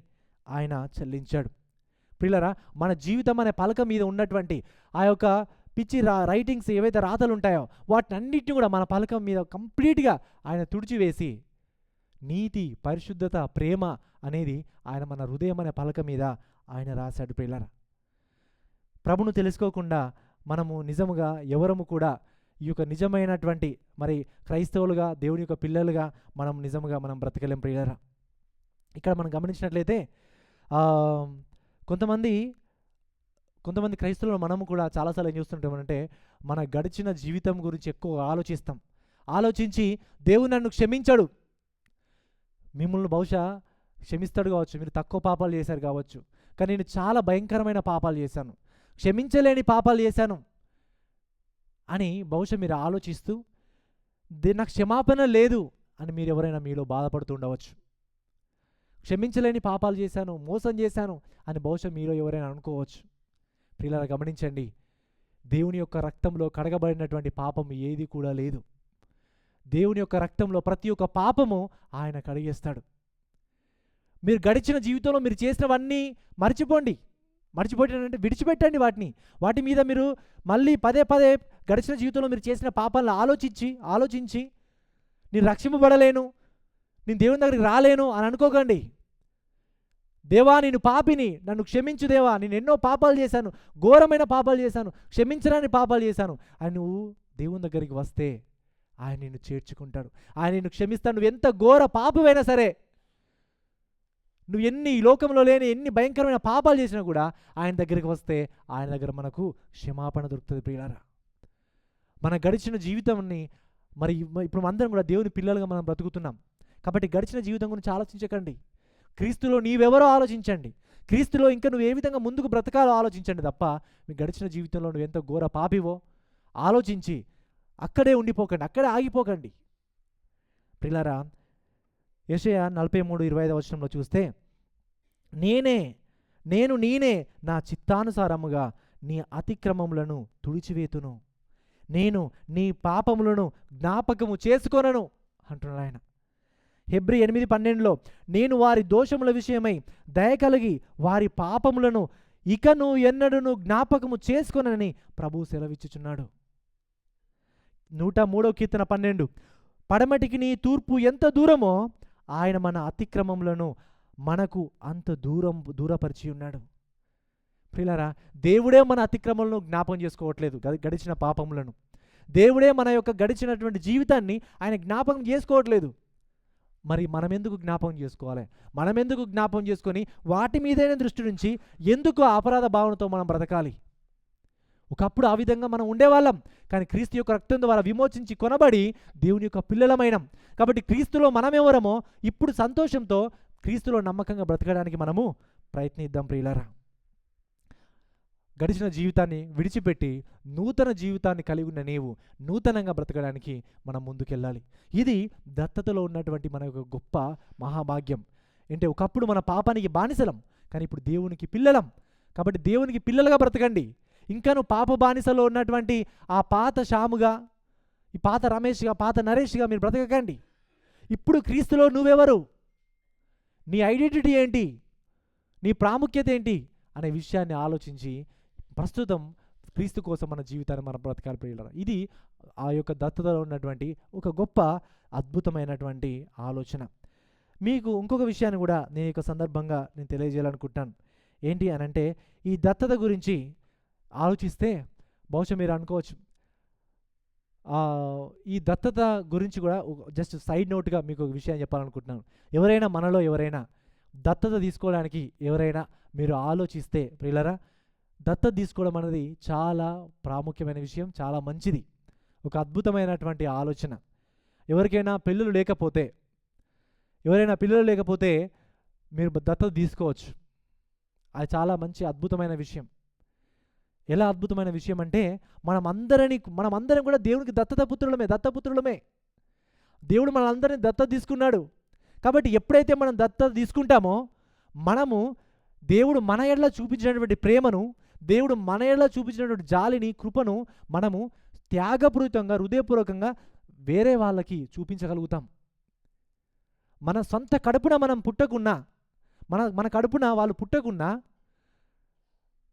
ఆయన చెల్లించాడు. ప్రియులారా, మన జీవితం అనే పలక మీద ఉన్నటువంటి ఆ యొక్క పిచ్చి రైటింగ్స్ ఏవైతే రాతలు ఉంటాయో వాటిని అన్నిటిని కూడా మన పలకం మీద కంప్లీట్గా ఆయన తుడిచివేసి నీతి, పరిశుద్ధత, ప్రేమ అనేది ఆయన మన హృదయం అనే పలక మీద ఆయన రాశాడు. ప్రియులారా, ప్రభును తెలుసుకోకుండా మనము నిజముగా ఎవరము కూడా ఈ యొక్క నిజమైనటువంటి మరి క్రైస్తవులుగా, దేవుని యొక్క పిల్లలుగా మనం నిజముగా మనం బ్రతకలేం ప్రియులారా. ఇక్కడ మనం గమనించినట్లయితే కొంతమంది క్రైస్తవులు మనము కూడా చాలాసార్లు ఏం చూస్తుంటామంటే మన గడిచిన జీవితం గురించి ఎక్కువ ఆలోచించి దేవుడు నన్ను క్షమించాడు, మిమ్మల్ని బహుశా క్షమిస్తాడు కావచ్చు, మీరు తక్కువ పాపాలు చేశారు కావచ్చు, కానీ నేను చాలా భయంకరమైన పాపాలు చేశాను, క్షమించలేని పాపాలు చేశాను అని బహుశా మీరు ఆలోచిస్తూ నాకు క్షమాపణ లేదు అని మీరు ఎవరైనా మీలో బాధపడుతూ ఉండవచ్చు. క్షమించలేని పాపాలు చేశాను, మోసం చేశాను అని బహుశా మీలో ఎవరైనా అనుకోవచ్చు. ప్రియులారా, గమనించండి, దేవుని యొక్క రక్తంలో కడగబడినటువంటి పాపం ఏది కూడా లేదు. దేవుని యొక్క రక్తంలో ప్రతి ఒక్క పాపము ఆయన కడిగేస్తాడు. మీరు గడిచిన జీవితంలో మీరు చేసినవన్నీ మర్చిపోయారంటే విడిచిపెట్టండి. వాటి మీద మీరు మళ్ళీ పదే గడిచిన జీవితంలో మీరు చేసిన పాపాలను ఆలోచించి నేను రక్షింపబడలేను, నేను దేవుని దగ్గరికి రాలేను అని అనుకోకండి. దేవా, నేను పాపిని, నన్ను క్షమించు దేవా, నేను ఎన్నో పాపాలు చేశాను, ఘోరమైన పాపాలు చేశాను, క్షమించరాని పాపాలు చేశాను అని నువ్వు దేవుని దగ్గరికి వస్తే ఆయన నిన్ను చేర్చుకుంటాడు, ఆయన నిన్ను క్షమిస్తాడు. నువ్వు ఎంత ఘోర పాపమైనా సరే, నువ్వు ఈ లోకంలో లేని ఎన్ని భయంకరమైన పాపాలు చేసినా కూడా ఆయన దగ్గరికి వస్తే ఆయన దగ్గర మనకు క్షమాపణ దొరుకుతుంది. ప్రియులారా, మన గడిచిన జీవితాన్ని మరి ఇప్పుడు అందరం కూడా దేవుని పిల్లలుగా మనం బ్రతుకుతున్నాం కాబట్టి గడిచిన జీవితం గురించి ఆలోచించకండి. క్రీస్తులో నీవెవరో ఆలోచించండి. క్రీస్తులో ఇంకా నువ్వు ఏ విధంగా ముందుకు బ్రతకాలో ఆలోచించండి తప్ప మీ గడిచిన జీవితంలో నువ్వు ఎంత ఘోర పాపివో ఆలోచించి అక్కడే ఉండిపోకండి, అక్కడే ఆగిపోకండి. ప్రియులారా, యెషయా 43:25 వచనంలో చూస్తే నేనే నా చిత్తానుసారముగా నీ అతిక్రమములను తుడిచివేతును, నేను నీ పాపములను జ్ఞాపకము చేసుకొనను అంటున్నాడు ఆయన. హెబ్రీ 8:12లో నేను వారి దోషముల విషయమై దయ కలిగి వారి పాపములను ఇకను ఎన్నడూను జ్ఞాపకము చేసుకొనని ప్రభువు సెలవిచ్చుచున్నాడు. 103వ కీర్తన 12 పడమటికి నీ తూర్పు ఎంత దూరమో ఆయన మన అతిక్రమములను మనకు అంత దూరపరిచి ఉన్నాడు. ప్రియులారా, దేవుడే మన అతిక్రమములను జ్ఞాపకం చేసుకోవట్లేదు, గడిచిన పాపములను. దేవుడే మన యొక్క గడిచినటువంటి జీవితాన్ని ఆయన జ్ఞాపకం చేసుకోవట్లేదు. మరి మనం ఎందుకు జ్ఞాపకం చేసుకోవాలి? మనం ఎందుకు జ్ఞాపకం చేసుకొని వాటి మీదైన దృష్టి నుంచి ఎందుకు అపరాధ భావనతో మనం బ్రతకాలి? ఒకప్పుడు ఆ విధంగా మనం ఉండేవాళ్ళం, కానీ క్రీస్తు యొక్క రక్తం ద్వారా విమోచించి కొనబడి దేవుని యొక్క పిల్లలమైనం. కాబట్టి క్రీస్తులో మనమెవరమో ఇప్పుడు సంతోషంతో క్రీస్తులో నమ్మకంగా బ్రతకడానికి మనము ప్రయత్నిద్దాం. ప్రియులారా, గడిచిన జీవితాన్ని విడిచిపెట్టి నూతన జీవితాన్ని కలిగి ఉన్న నీవు నూతనంగా బ్రతకడానికి మనం ముందుకెళ్ళాలి. ఇది దత్తతలో ఉన్నటువంటి మన యొక్క గొప్ప మహాభాగ్యం. అంటే ఒకప్పుడు మన పాపానికి బానిసలం, కానీ ఇప్పుడు దేవునికి పిల్లలం. కాబట్టి దేవునికి పిల్లలుగా బ్రతకండి. ఇంకా నువ్వు పాప బానిసలో ఉన్నటువంటి ఆ పాత షాముగా, ఈ పాత రమేష్గా, పాత నరేష్గా మీరు బ్రతకకండి. ఇప్పుడు క్రీస్తులో నువ్వెవరు, నీ ఐడెంటిటీ ఏంటి, నీ ప్రాముఖ్యత ఏంటి అనే విషయాన్ని ఆలోచించి ప్రస్తుతం క్రీస్తు కోసం మన జీవితాన్ని మనం బ్రతకాలి ప్రియులారా. ఇది ఆ యొక్క దత్తతలో ఉన్నటువంటి ఒక గొప్ప అద్భుతమైనటువంటి ఆలోచన. మీకు ఇంకొక విషయాన్ని కూడా నేను ఈ సందర్భంగా నేను తెలియజేయాలనుకుంటున్నాను. ఏంటి అని అంటే, ఈ దత్తత గురించి ఆలోచిస్తే బహుశా మీరు అనుకోవచ్చు, ఈ దత్తత గురించి కూడా జస్ట్ సైడ్ నోట్గా మీకు ఒక విషయం చెప్పాలనుకుంటున్నాను. ఎవరైనా మనలో ఎవరైనా దత్తత తీసుకోవడానికి ఎవరైనా మీరు ఆలోచిస్తే ప్రియులారా, దత్తత తీసుకోవడం అనేది చాలా ప్రాముఖ్యమైన విషయం, చాలా మంచిది, ఒక అద్భుతమైనటువంటి ఆలోచన. ఎవరికైనా పిల్లలు లేకపోతే మీరు దత్తత తీసుకోవచ్చు. అది చాలా మంచి అద్భుతమైన విషయం. ఎలా అద్భుతమైన విషయం అంటే, మనం అందరం కూడా దేవునికి దత్తపుత్రులమే. దేవుడు మనందరినీ దత్తత తీసుకున్నాడు. కాబట్టి ఎప్పుడైతే మనం దత్తత తీసుకుంటామో, మనము దేవుడు మన ఎడల చూపించినటువంటి ప్రేమను, దేవుడు మన ఎడల చూపించినటువంటి జాలిని, కృపను మనము త్యాగపూరితంగా, హృదయపూర్వకంగా వేరే వాళ్ళకి చూపించగలుగుతాం. మన సొంత కడుపున మనం పుట్టకున్నా, మన కడుపున వాళ్ళు పుట్టకున్నా,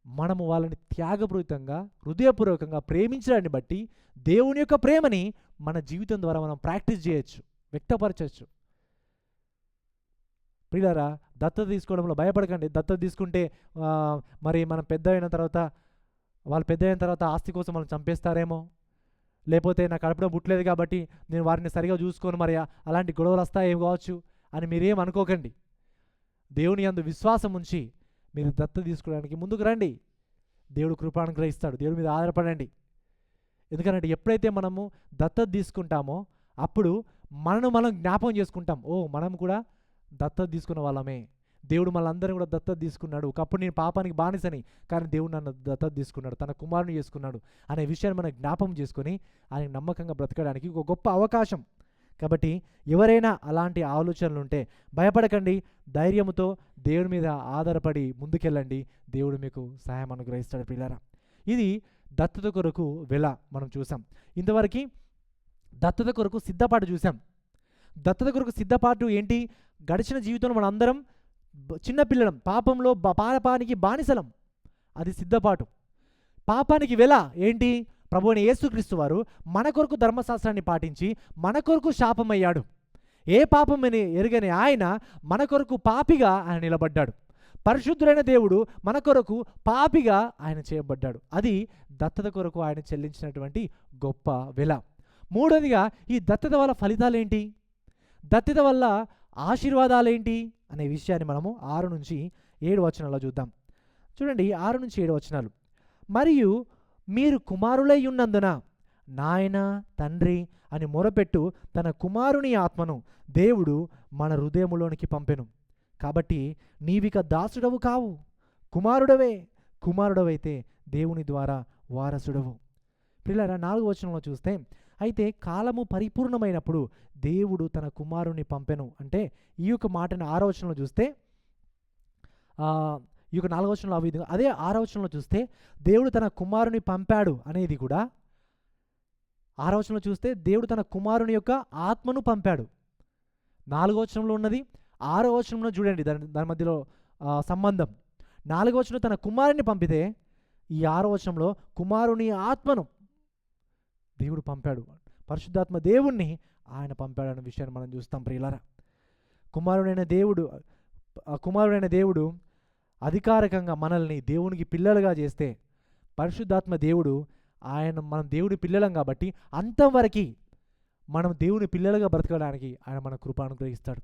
మనము వాళ్ళని త్యాగపూరితంగా, హృదయపూర్వకంగా ప్రేమించడాన్ని బట్టి దేవుని యొక్క ప్రేమని మన జీవితం ద్వారా మనం ప్రాక్టీస్ చేయొచ్చు, వ్యక్తపరచవచ్చు. ప్రియులారా, దత్తత తీసుకోవడంలో భయపడకండి. దత్తత తీసుకుంటే మరి మనం వాళ్ళు పెద్ద అయిన తర్వాత ఆస్తి కోసం మనం చంపేస్తారేమో, లేకపోతే నాకు కడుపులో పుట్టలేదు కాబట్టి నేను వారిని సరిగా చూసుకోను, మరి అలాంటి గొడవలు వస్తాయేమో కావచ్చు అని మీరేం అనుకోకండి. దేవుని యందు విశ్వాసం ఉంచి మీరు దత్తత తీసుకోవడానికి ముందుకు రండి. దేవుడు కృపానుగ్రహిస్తాడు. దేవుడి మీద ఆధారపడండి. ఎందుకంటే ఎప్పుడైతే మనము దత్తత తీసుకుంటామో అప్పుడు మనం జ్ఞాపకం చేసుకుంటాం, మనం కూడా దత్తత తీసుకున్న వాళ్ళమే, దేవుడు మనందరినీ కూడా దత్తత తీసుకున్నాడు. ఒకప్పుడు నేను పాపానికి బానిసని, కానీ దేవుడు నన్ను దత్తత తీసుకున్నాడు, తన కుమారుని చేసుకున్నాడు అనే విషయాన్ని మనం జ్ఞాపకం చేసుకొని ఆయన నమ్మకంగా బ్రతకడానికి ఒక గొప్ప అవకాశం. కాబట్టి ఎవరైనా అలాంటి ఆలోచనలు ఉంటే భయపడకండి, ధైర్యంతో దేవుడి మీద ఆధారపడి ముందుకెళ్ళండి. దేవుడు మీకు సహాయం అనుగ్రహిస్తాడు ప్రియులారా. ఇది దత్తత కొరకు మనం చూసాం. ఇంతవరకు దత్తత కొరకు సిద్ధపాటు చూసాం. దత్తత కొరకు సిద్ధపాటు ఏంటి? గడిచిన జీవితంలో మన అందరం చిన్నపిల్లలం, పాపంలో పాపానికి బానిసలం, అది సిద్ధపాటు. పాపానికి ఏంటి? ప్రభు అయిన యేసుక్రీస్తు వారు మన కొరకు ధర్మశాస్త్రాన్ని పాటించి మన కొరకు శాపమయ్యాడు. ఏ పాపమని ఎరుగని ఆయన మన కొరకు పాపిగా ఆయన నిలబడ్డాడు. పరిశుద్ధుడైన దేవుడు మన కొరకు పాపిగా ఆయన చేయబడ్డాడు. అది దత్తత కొరకు ఆయన చెల్లించినటువంటి గొప్ప వెల. మూడవదిగా, ఈ దత్తత వల్ల ఫలితాలేంటి, దత్తత వల్ల ఆశీర్వాదాలేంటి అనే విషయాన్ని మనము 6 నుంచి 7 వచనాల్లో చూద్దాం. చూడండి, 6 నుంచి 7 వచనాలు. మరియు మీరు కుమారులై ఉన్నందున నాయన తండ్రి అని మొరపెట్టు తన కుమారుని ఆత్మను దేవుడు మన హృదయములోనికి పంపెను. కాబట్టి నీవిక దాసుడవు కావు, కుమారుడవైతే దేవుని ద్వారా వారసుడవు. ప్రియులారా, 4వ వచనంలో చూస్తే, అయితే కాలము పరిపూర్ణమైనప్పుడు దేవుడు తన కుమారుని పంపెను అంటే, ఈ యొక్క మాటని 6వ వచనంలో చూస్తే, ఈ యొక్క 4వ వచనంలో ఆ విధంగా, అదే 6వ వచనంలో చూస్తే దేవుడు తన కుమారుని పంపాడు అనేది కూడా 6వ వచనంలో చూస్తే దేవుడు తన కుమారుని యొక్క ఆత్మను పంపాడు. 4వ వచనంలో ఉన్నది, 6వ వచనంలో చూడండి దాని మధ్యలో సంబంధం. 4వ వచనంలో తన కుమారుని పంపితే, ఈ 6వ వచనంలో కుమారుని ఆత్మను దేవుడు పంపాడు. పరిశుద్ధాత్మ దేవుణ్ణి ఆయన పంపాడన్న విషయాన్ని మనం చూస్తాం ప్రియులారా. కుమారుడైన దేవుడు అధికారికంగా మనల్ని దేవునికి పిల్లలుగా చేస్తే, పరిశుద్ధాత్మ దేవుడు మనం దేవుడి పిల్లలం కాబట్టి అంతవరకు మనం దేవుని పిల్లలుగా బ్రతకడానికి ఆయన మన కృప అనుగ్రహిస్తాడు.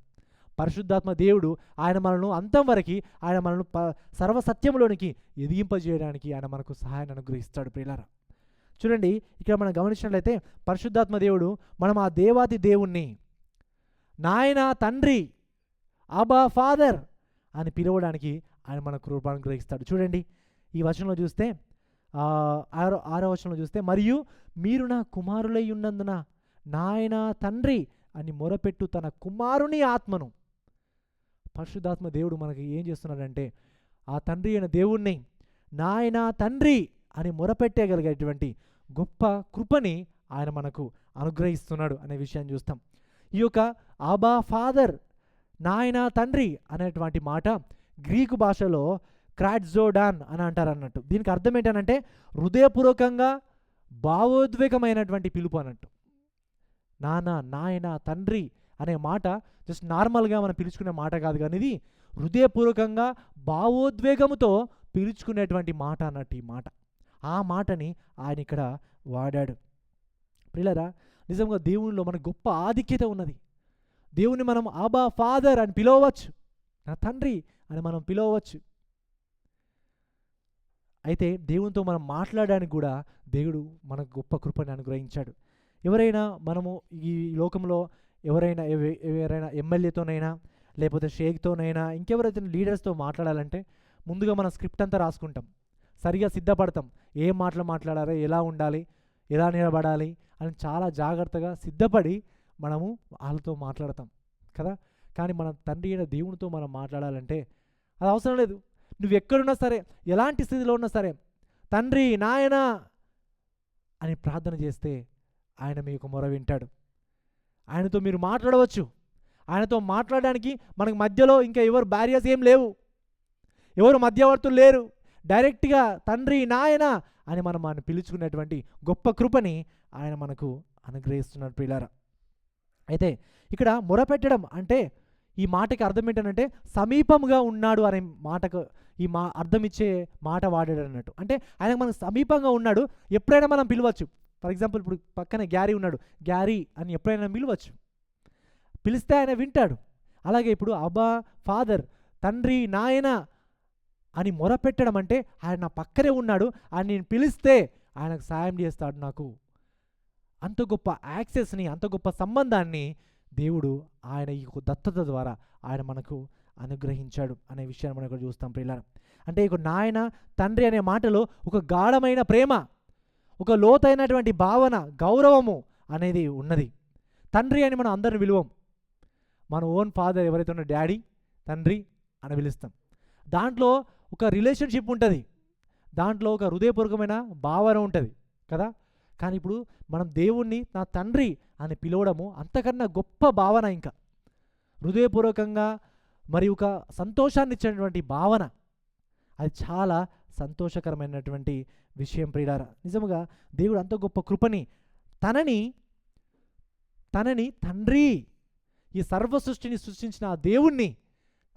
పరిశుద్ధాత్మ దేవుడు ఆయన మనల్ని అంతవరకు ఆయన మనల్ని సర్వసత్యంలోనికి ఎదిగింపజేయడానికి ఆయన మనకు సహాయాన్ని అనుగ్రహిస్తాడు ప్రియులారా. చూడండి, ఇక్కడ మనం గమనించినట్లయితే పరిశుద్ధాత్మ దేవుడు మనం ఆ దేవాది దేవుణ్ణి నాయన తండ్రి, అబా ఫాదర్ అని పిలవడానికి ఆయన మన కృపను గ్రహిస్తాడు. చూడండి, ఈ వచనంలో చూస్తే 6వ వచనంలో చూస్తే, మరియు మీరు నా కుమారులై ఉన్నందున నాయన తండ్రి అని మొరపెట్టు తన కుమారుని ఆత్మను పరిశుద్ధాత్మ దేవుడు మనకి ఏం చేస్తున్నాడంటే ఆ తండ్రి అయిన దేవుణ్ణి నాయన తండ్రి అని మొరపెట్టగలిగేటువంటి గొప్ప కృపని ఆయన మనకు అనుగ్రహిస్తున్నాడు అనే విషయాన్ని చూస్తాం. ఈ యొక్క ఆబా ఫాదర్, నాయన తండ్రి అనేటువంటి మాట గ్రీకు భాషలో క్రాట్జోడాన్ అని అంటారు అన్నట్టు. దీనికి అర్థం ఏంటంటే హృదయపూర్వకంగా భావోద్వేగమైనటువంటి పిలుపు అన్నట్టు. నాన్న, నాయన, తండ్రి అనే మాట జస్ట్ నార్మల్గా మనం పిలుచుకునే మాట కాదు, కానీ ఇది హృదయపూర్వకంగా భావోద్వేగముతో పిలుచుకునేటువంటి మాట అన్నట్టు. ఈ మాట, ఆ మాటని ఆయన ఇక్కడ వాడాడు. ప్రియులారా, నిజంగా దేవునిలో మనకు గొప్ప ఆధిక్యత ఉన్నది. దేవుని మనం ఆబా ఫాదర్ అని పిలవచ్చు, నా తండ్రి అని మనం పిలవచ్చు. అయితే దేవునితో మనం మాట్లాడడానికి కూడా దేవుడు మనకు గొప్ప కృపని అనుగ్రహించాడు. ఎవరైనా మనము ఈ లోకంలో ఎవరైనా ఎమ్మెల్యేతోనైనా లేకపోతే షేక్తోనైనా ఇంకెవరైతే లీడర్స్తో మాట్లాడాలంటే ముందుగా మనం స్క్రిప్ట్ అంతా రాసుకుంటాం, సరిగా సిద్ధపడతాం. ఏం మాటలు మాట్లాడాలి, ఎలా ఉండాలి, ఎలా నిలబడాలి అని చాలా జాగ్రత్తగా సిద్ధపడి మనము వాళ్ళతో మాట్లాడతాం కదా. కానీ మన తండ్రి అయిన దేవునితో మనం మాట్లాడాలంటే అది అవసరం లేదు. నువ్వు ఎక్కడున్నా సరే, ఎలాంటి స్థితిలో ఉన్నా సరే, తండ్రి, నాయన అని ప్రార్థన చేస్తే ఆయన మీకు మొర వింటాడు. ఆయనతో మీరు మాట్లాడవచ్చు. ఆయనతో మాట్లాడడానికి మనకు మధ్యలో ఇంకా ఎవరు బ్యారియర్స్ ఏం లేవు, ఎవరు మధ్యవర్తులు లేరు. డైరెక్ట్గా తండ్రి, నాయన అని మనం ఆయన పిలుచుకునేటువంటి గొప్ప కృపని ఆయన మనకు అనుగ్రహిస్తున్నాడు ప్రియులారా. అయితే ఇక్కడ మొరపెట్టడం అంటే ఈ మాటకి అర్థం ఏంటంటే సమీపంగా ఉన్నాడు అనే మాటకు ఈ అర్థం ఇచ్చే మాట వాడాడు అన్నట్టు. అంటే ఆయన మనకు సమీపంగా ఉన్నాడు, ఎప్పుడైనా మనం పిలవచ్చు. ఫర్ ఎగ్జాంపుల్ ఇప్పుడు పక్కనే గ్యారీ ఉన్నాడు, గ్యారీ అని ఎప్పుడైనా పిలవచ్చు, పిలిస్తే ఆయన వింటాడు. అలాగే ఇప్పుడు అబ్బా ఫాదర్, తండ్రి, నాయన అని మొరపెట్టడం అంటే ఆయన నా పక్కనే ఉన్నాడు, ఆయన నేను పిలిస్తే ఆయనకు సాయం చేస్తాడు. నాకు అంత గొప్ప యాక్సెస్ని, అంత గొప్ప సంబంధాన్ని దేవుడు ఆయన ఈ దత్తత ద్వారా ఆయన మనకు అనుగ్రహించాడు అనే విషయాన్ని మనం ఇక్కడ చూస్తాం ప్రియులారా. అంటే ఇక నాయన, తండ్రి అనే మాటలో ఒక గాఢమైన ప్రేమ, ఒక లోతైనటువంటి భావన, గౌరవము అనేది ఉన్నది. తండ్రి అని మనం అందరిని విలువం. మన ఓన్ ఫాదర్ ఎవరైతే ఉన్న డాడీ, తండ్రి అని పిలుస్తాం. దాంట్లో ఒక రిలేషన్షిప్ ఉంటుంది, దాంట్లో ఒక హృదయపూర్వకమైన భావన ఉంటుంది కదా. కానీ ఇప్పుడు మనం దేవుణ్ణి నా తండ్రి అని పిలవడము అంతకన్నా గొప్ప భావన, ఇంకా హృదయపూర్వకంగా మరి ఒక సంతోషాన్ని ఇచ్చేటువంటి భావన. అది చాలా సంతోషకరమైనటువంటి విషయం ప్రియులారా. నిజముగా దేవుడు అంత గొప్ప కృపని తనని తండ్రి, ఈ సర్వ సృష్టిని సృష్టించిన ఆ దేవుణ్ణి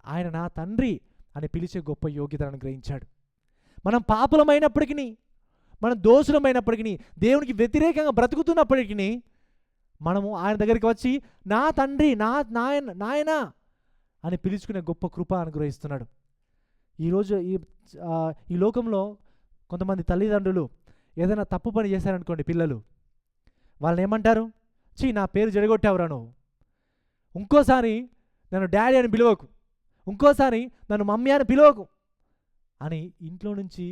ఆయన నా తండ్రి అని పిలిచే గొప్ప యోగ్యతను అనుగ్రహించాడు. మనం పాపులమైనప్పటికీ, మనం దోషులమైనప్పటికీ, దేవునికి వ్యతిరేకంగా బ్రతుకుతున్నప్పటికీ మనము ఆయన దగ్గరికి వచ్చి నా తండ్రి, నాయన అని పిలుచుకునే గొప్ప కృప అనుగ్రహిస్తున్నాడు. ఈరోజు ఈ లోకంలో కొంతమంది తల్లిదండ్రులు ఏదైనా తప్పు పని చేశారనుకోండి, పిల్లలు వాళ్ళని ఏమంటారు, చీ నా పేరు జడగొట్టావురా నువ్వు, ఇంకోసారి నన్ను డాడీ అని పిలవకు, ఇంకోసారి నన్ను మమ్మీ అని పిలవకు అని ఇంట్లో నుంచి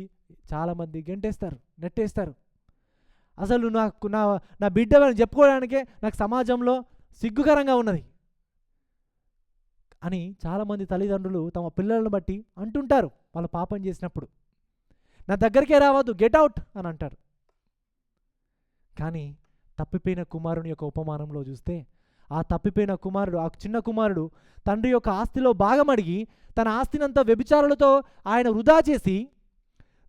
చాలామంది గెంటేస్తారు, నెట్టేస్తారు. అసలు నాకు నా బిడ్డ అని చెప్పుకోవడానికే నాకు సమాజంలో సిగ్గుకరంగా ఉన్నది అని చాలామంది తల్లిదండ్రులు తమ పిల్లలను బట్టి అంటుంటారు. వాళ్ళు పాపం చేసినప్పుడు నా దగ్గరికే రావద్దు, గెట్ అవుట్ అని అంటారు. కానీ తప్పిపోయిన కుమారుని యొక్క ఉపమానంలో చూస్తే ఆ తప్పిపోయిన కుమారుడు, ఆ చిన్న కుమారుడు తండ్రి యొక్క ఆస్తిలో భాగం అడిగి తన ఆస్తినంతా వ్యభిచారులతో ఆయన వృధా చేసి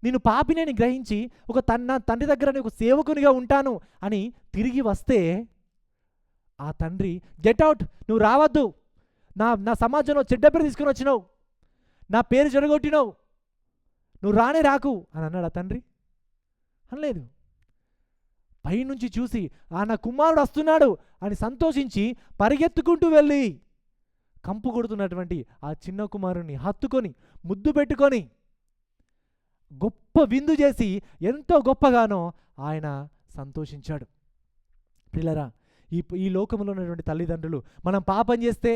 నేను పాపినేని గ్రహించి నా తండ్రి దగ్గర ఒక సేవకునిగా ఉంటాను అని తిరిగి వస్తే ఆ తండ్రి గెట్ అవుట్, నువ్వు రావద్దు, నా సమాజంలో చెడ్డ పేరు తీసుకుని వచ్చినావు, నా పేరు చెడగొట్టినావు, నువ్వు రానే రాకు అని అన్నాడు ఆ తండ్రి? అనలేదు. పైనుంచి చూసి నా కుమారుడు వస్తున్నాడు అని సంతోషించి పరిగెత్తుకుంటూ వెళ్ళి కంపు కొడుతున్నటువంటి ఆ చిన్న కుమారుని హత్తుకొని ముద్దు పెట్టుకొని గొప్ప విందు చేసి ఎంతో గొప్పగానో ఆయన సంతోషించాడు. పిల్లరా, ఈ లోకంలో ఉన్నటువంటి తల్లిదండ్రులు మనం పాపం చేస్తే,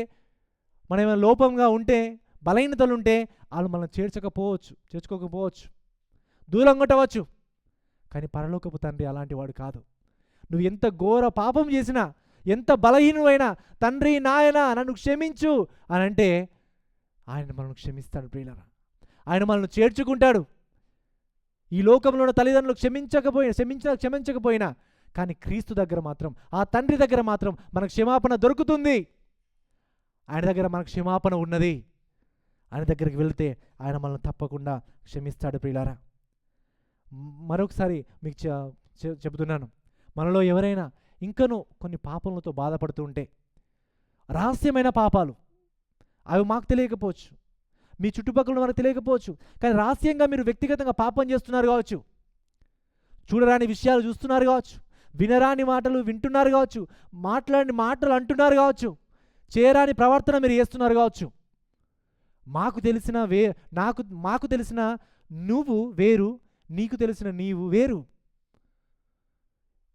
మనం ఏమైనా లోపంగా ఉంటే, బలహీనతలు ఉంటే వాళ్ళు మనం చేర్చుకోకపోవచ్చు, దూరం కొట్టవచ్చు. కానీ పరలోకపు తండ్రి అలాంటి వాడు కాదు. నువ్వు ఎంత ఘోర పాపం చేసినా, ఎంత బలహీనువైనా తండ్రి, నాయన నన్ను క్షమించు అని అంటే ఆయన మనల్ని క్షమిస్తాడు ప్రియులారా. ఆయన మనల్ని చేర్చుకుంటాడు. ఈ లోకంలో ఉన్న తల్లిదండ్రులు క్షమించకపోయినా కానీ క్రీస్తు దగ్గర మాత్రం, ఆ తండ్రి దగ్గర మాత్రం మనకు క్షమాపణ దొరుకుతుంది. ఆయన దగ్గర మనకు క్షమాపణ ఉన్నది. ఆయన దగ్గరికి వెళితే ఆయన మనల్ని తప్పకుండా క్షమిస్తాడు ప్రియులారా. మరొకసారి మీకు చెబుతున్నాను, మనలో ఎవరైనా ఇంకనూ కొన్ని పాపములతో బాధపడుతూ ఉంటే, రహస్యమైన పాపాలు, అవి మాకు తెలియకపోవచ్చు, మీ చుట్టుపక్కల మనకు తెలియకపోవచ్చు, కానీ రహస్యంగా మీరు వ్యక్తిగతంగా పాపం చేస్తున్నారు కావచ్చు, చూడరాని విషయాలు చూస్తున్నారు కావచ్చు, వినరాని మాటలు వింటున్నారు కావచ్చు, మాట్లాడని మాటలు అంటున్నారు కావచ్చు, చేయరాని ప్రవర్తన మీరు చేస్తున్నారు కావచ్చు. మాకు తెలిసిన నువ్వు వేరు, నీకు తెలిసిన నీవు వేరు.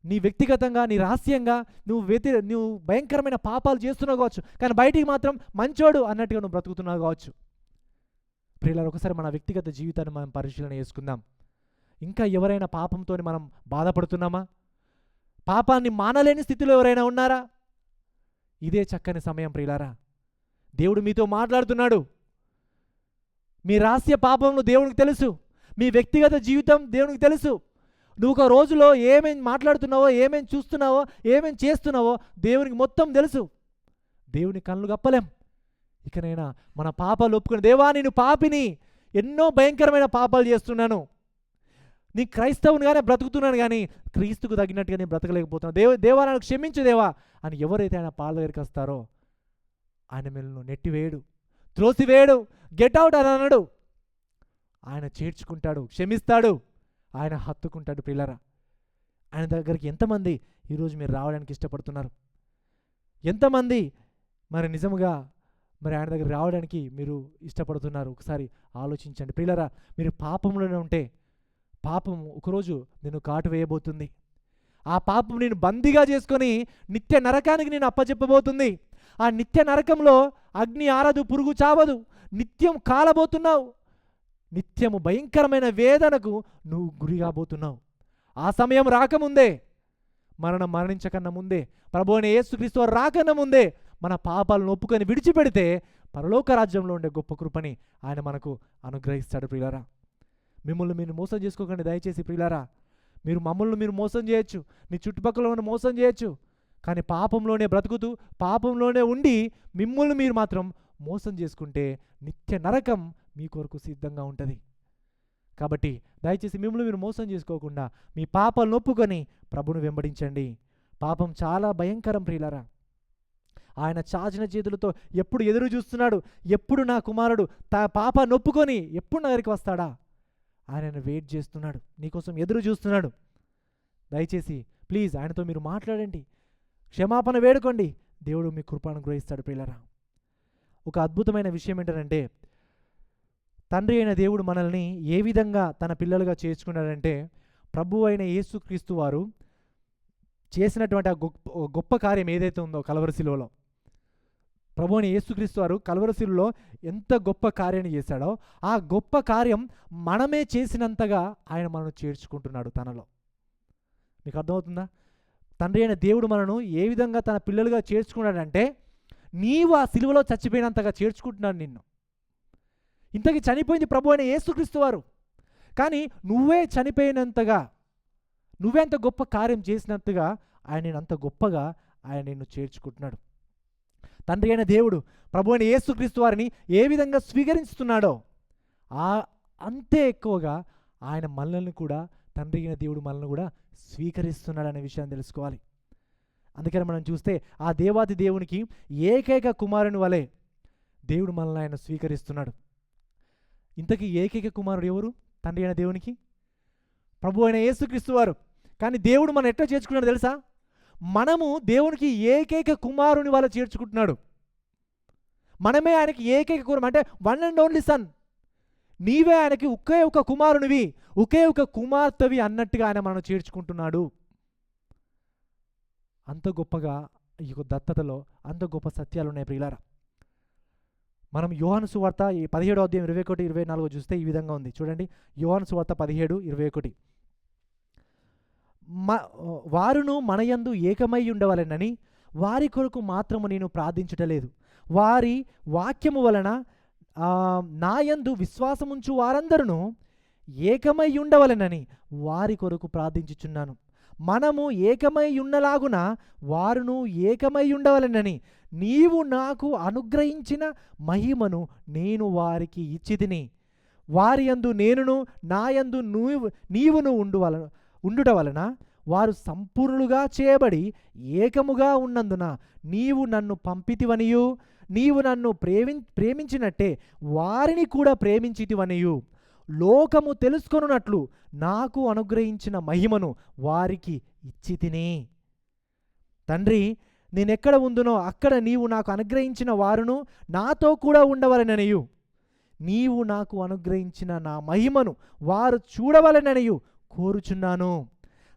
నీ వ్యక్తిగతంగా, నీ రహస్యంగా నువ్వు భయంకరమైన పాపాలు చేస్తున్నావు కావచ్చు, కానీ బయటికి మాత్రం మంచోడు అన్నట్టుగా నువ్వు బ్రతుకుతున్నావు కావచ్చు. ప్రియులారా, ఒకసారి మన వ్యక్తిగత జీవితాన్ని మనం పరిశీలన చేసుకుందాం. ఇంకా ఎవరైనా పాపంతో మనం బాధపడుతున్నామా? పాపాన్ని మానలేని స్థితిలో ఎవరైనా ఉన్నారా? ఇదే చక్కని సమయం ప్రియులారా. దేవుడు మీతో మాట్లాడుతున్నాడు. మీ రహస్య పాపంలో దేవునికి తెలుసు, మీ వ్యక్తిగత జీవితం దేవునికి తెలుసు. నువ్వు ఒక రోజులో ఏమేం మాట్లాడుతున్నావో, ఏమేం చూస్తున్నావో, ఏమేం చేస్తున్నావో దేవునికి మొత్తం తెలుసు. దేవుని కళ్ళు కప్పలేం. ఇకనైనా మన పాపాలు ఒప్పుకుని, దేవా నేను పాపిని, ఎన్నో భయంకరమైన పాపాలు చేస్తున్నాను, నీ క్రైస్తవునిగానే బ్రతుకుతున్నాను, కానీ క్రీస్తుకు తగినట్టుగా నేను బ్రతకలేకపోతున్నాను, దేవా నన్ను క్షమించు దేవా అని ఎవరైతే ఆయన పాల దగ్గరికి వస్తారో ఆయన మెల్లను నెట్టివేయడు, త్రోసివేయడు, గెట్ అవుట్ అని అన్నాడు. ఆయన చేర్చుకుంటాడు, క్షమిస్తాడు, ఆయన హత్తుకుంటాడు. ప్రియులారా, ఆయన దగ్గరికి ఎంతమంది ఈరోజు మీరు రావడానికి ఇష్టపడుతున్నారు? ఎంతమంది మరి నిజముగా మరి ఆయన దగ్గర రావడానికి మీరు ఇష్టపడుతున్నారు? ఒకసారి ఆలోచించండి ప్రియులారా. మీరు పాపంలోనే ఉంటే పాపం ఒకరోజు నేను కాటు వేయబోతుంది. ఆ పాపం నేను బందీగా చేసుకొని నిత్య నరకానికి నేను అప్పచెప్పబోతుంది. ఆ నిత్య నరకంలో అగ్ని ఆరదు, పురుగు చావదు, నిత్యం కాలబోతున్నావు. నిత్యము భయంకరమైన వేదనకు నువ్వు గురి కాబోతున్నావు. ఆ సమయం రాకముందే, మరణించకన్నా ముందే, ప్రభువైన యేసుక్రీస్తు రాకన్నా ముందే మన పాపాలను ఒప్పుకొని విడిచిపెడితే పరలోక రాజ్యంలో ఉండే గొప్ప కృపని ఆయన మనకు అనుగ్రహిస్తాడు. ప్రియులారా, మిమ్మల్ని మీరు మోసం చేసుకోకండి దయచేసి. ప్రియులారా, మమ్మల్ని మీరు మోసం చేయొచ్చు, నీ చుట్టుపక్కల ఉన్న మోసం చేయొచ్చు, కానీ పాపంలోనే బ్రతుకుతూ పాపంలోనే ఉండి మిమ్మల్ని మీరు మాత్రం మోసం చేసుకుంటే నిత్య నరకం మీ కొరకు సిద్ధంగా ఉంటుంది. కాబట్టి దయచేసి మిమ్మల్ని మీరు మోసం చేసుకోకుండా మీ పాపాలను ఒప్పుకొని ప్రభువును వెంబడించండి. పాపం చాలా భయంకరం ప్రియులారా. ఆయన చాచిన చేతులతో ఎప్పుడు ఎదురు చూస్తున్నాడు, ఎప్పుడు నా కుమారుడు పాపాన్ని ఒప్పుకొని ఎప్పుడు నా దగ్గరికి వస్తాడా ఆయన వెయిట్ చేస్తున్నాడు, నీకోసం ఎదురు చూస్తున్నాడు. దయచేసి ప్లీజ్ ఆయనతో మీరు మాట్లాడండి, క్షమాపణ వేడుకోండి, దేవుడు మీ కృపను గ్రహిస్తాడు. ప్రియులారా, ఒక అద్భుతమైన విషయం ఏంటంటే, తండ్రి అయిన దేవుడు మనల్ని ఏ విధంగా తన పిల్లలుగా చేర్చుకున్నాడంటే, ప్రభు అయిన యేసుక్రీస్తు వారు చేసినటువంటి ఆ గొప్ప కార్యం ఏదైతే ఉందో కల్వరి శిలువలో, ప్రభు అయిన యేసుక్రీస్తు వారు కల్వరి శిలువలో ఎంత గొప్ప కార్యాన్ని చేశాడో ఆ గొప్ప కార్యం మనమే చేసినంతగా ఆయన మనను చేర్చుకుంటున్నాడు తనలో. మీకు అర్థమవుతుందా? తండ్రి అయిన దేవుడు మనను ఏ విధంగా తన పిల్లలుగా చేర్చుకున్నాడంటే, నీవు ఆ సిలువలో చచ్చిపోయినంతగా చేర్చుకుంటున్నాడు నిన్ను. ఇంతకీ చనిపోయింది ప్రభు అయిన యేసుక్రీస్తు వారు, కానీ నువ్వే చనిపోయినంతగా, నువ్వే అంత గొప్ప కార్యం చేసినంతగా ఆయన నేను అంత గొప్పగా ఆయన నిన్ను చేర్చుకుంటున్నాడు. తండ్రి అయిన దేవుడు ప్రభు అయిన యేసుక్రీస్తు వారిని ఏ విధంగా స్వీకరిస్తున్నాడో అంతే ఎక్కువగా ఆయన మనల్ని కూడా, తండ్రి అయిన దేవుడు మనల్ని కూడా స్వీకరిస్తున్నాడు అనే విషయాన్ని తెలుసుకోవాలి. అందుకని మనం చూస్తే ఆ దేవాది దేవునికి ఏకైక కుమారుని వలె దేవుడు మనల్ని ఆయన స్వీకరిస్తున్నాడు. ఇంతకీ ఏకైక కుమారుడు ఎవరు? తండ్రి అయిన దేవునికి ప్రభు అయిన యేసుక్రీస్తు వారు. కానీ దేవుడు మనం ఎట్లా చేర్చుకున్నాడు తెలుసా? మనము దేవునికి ఏకైక కుమారుని వల్ల చేర్చుకుంటున్నాడు. మనమే ఆయనకి ఏకైక కుమారుడు, అంటే వన్ అండ్ ఓన్లీ సన్. నీవే ఆయనకి ఒకే ఒక కుమారునివి, ఒకే ఒక కుమార్తెవి అన్నట్టుగా ఆయన మనం చేర్చుకుంటున్నాడు. అంత గొప్పగా ఈ దత్తతలో అంత గొప్ప సత్యాలు ఉన్నాయి ప్రియులారా. మనం యోహాను సువార్త 17వ అధ్యాయం 21, 24 చూస్తే ఈ విధంగా ఉంది. చూడండి, యోహాను సువార్త 17:21. వారును మనయందు ఏకమై ఉండవలెనని వారి కొరకు మాత్రము నేను ప్రార్థించుటలేదు, వారి వాక్యము వలన నాయందు విశ్వాసముంచు వారందరూ ఏకమై ఉండవలెనని వారి కొరకు ప్రార్థించుచున్నాను. మనము ఏకమై ఉన్నలాగున వారును ఏకమై ఉండవలెనని నీవు నాకు అనుగ్రహించిన మహిమను నేను వారికి ఇచ్చితిని. వారి యందు నేనును నాయందు నీవును ఉండుట వలన వారు సంపూర్ణులుగా చేయబడి ఏకముగా ఉన్నందున నీవు నన్ను పంపితివనియు నీవు నన్ను ప్రేమించినట్టే వారిని కూడా ప్రేమించితివనియు లోకము తెలుసుకొనున్నట్లు నాకు అనుగ్రహించిన మహిమను వారికి ఇచ్చితిని. తండ్రి, నేనెక్కడ ఉందునో అక్కడ నీవు నాకు అనుగ్రహించిన వారును నాతో కూడా ఉండవలెననియు నీవు నాకు అనుగ్రహించిన నా మహిమను వారు చూడవలెననియు కోరుచున్నాను.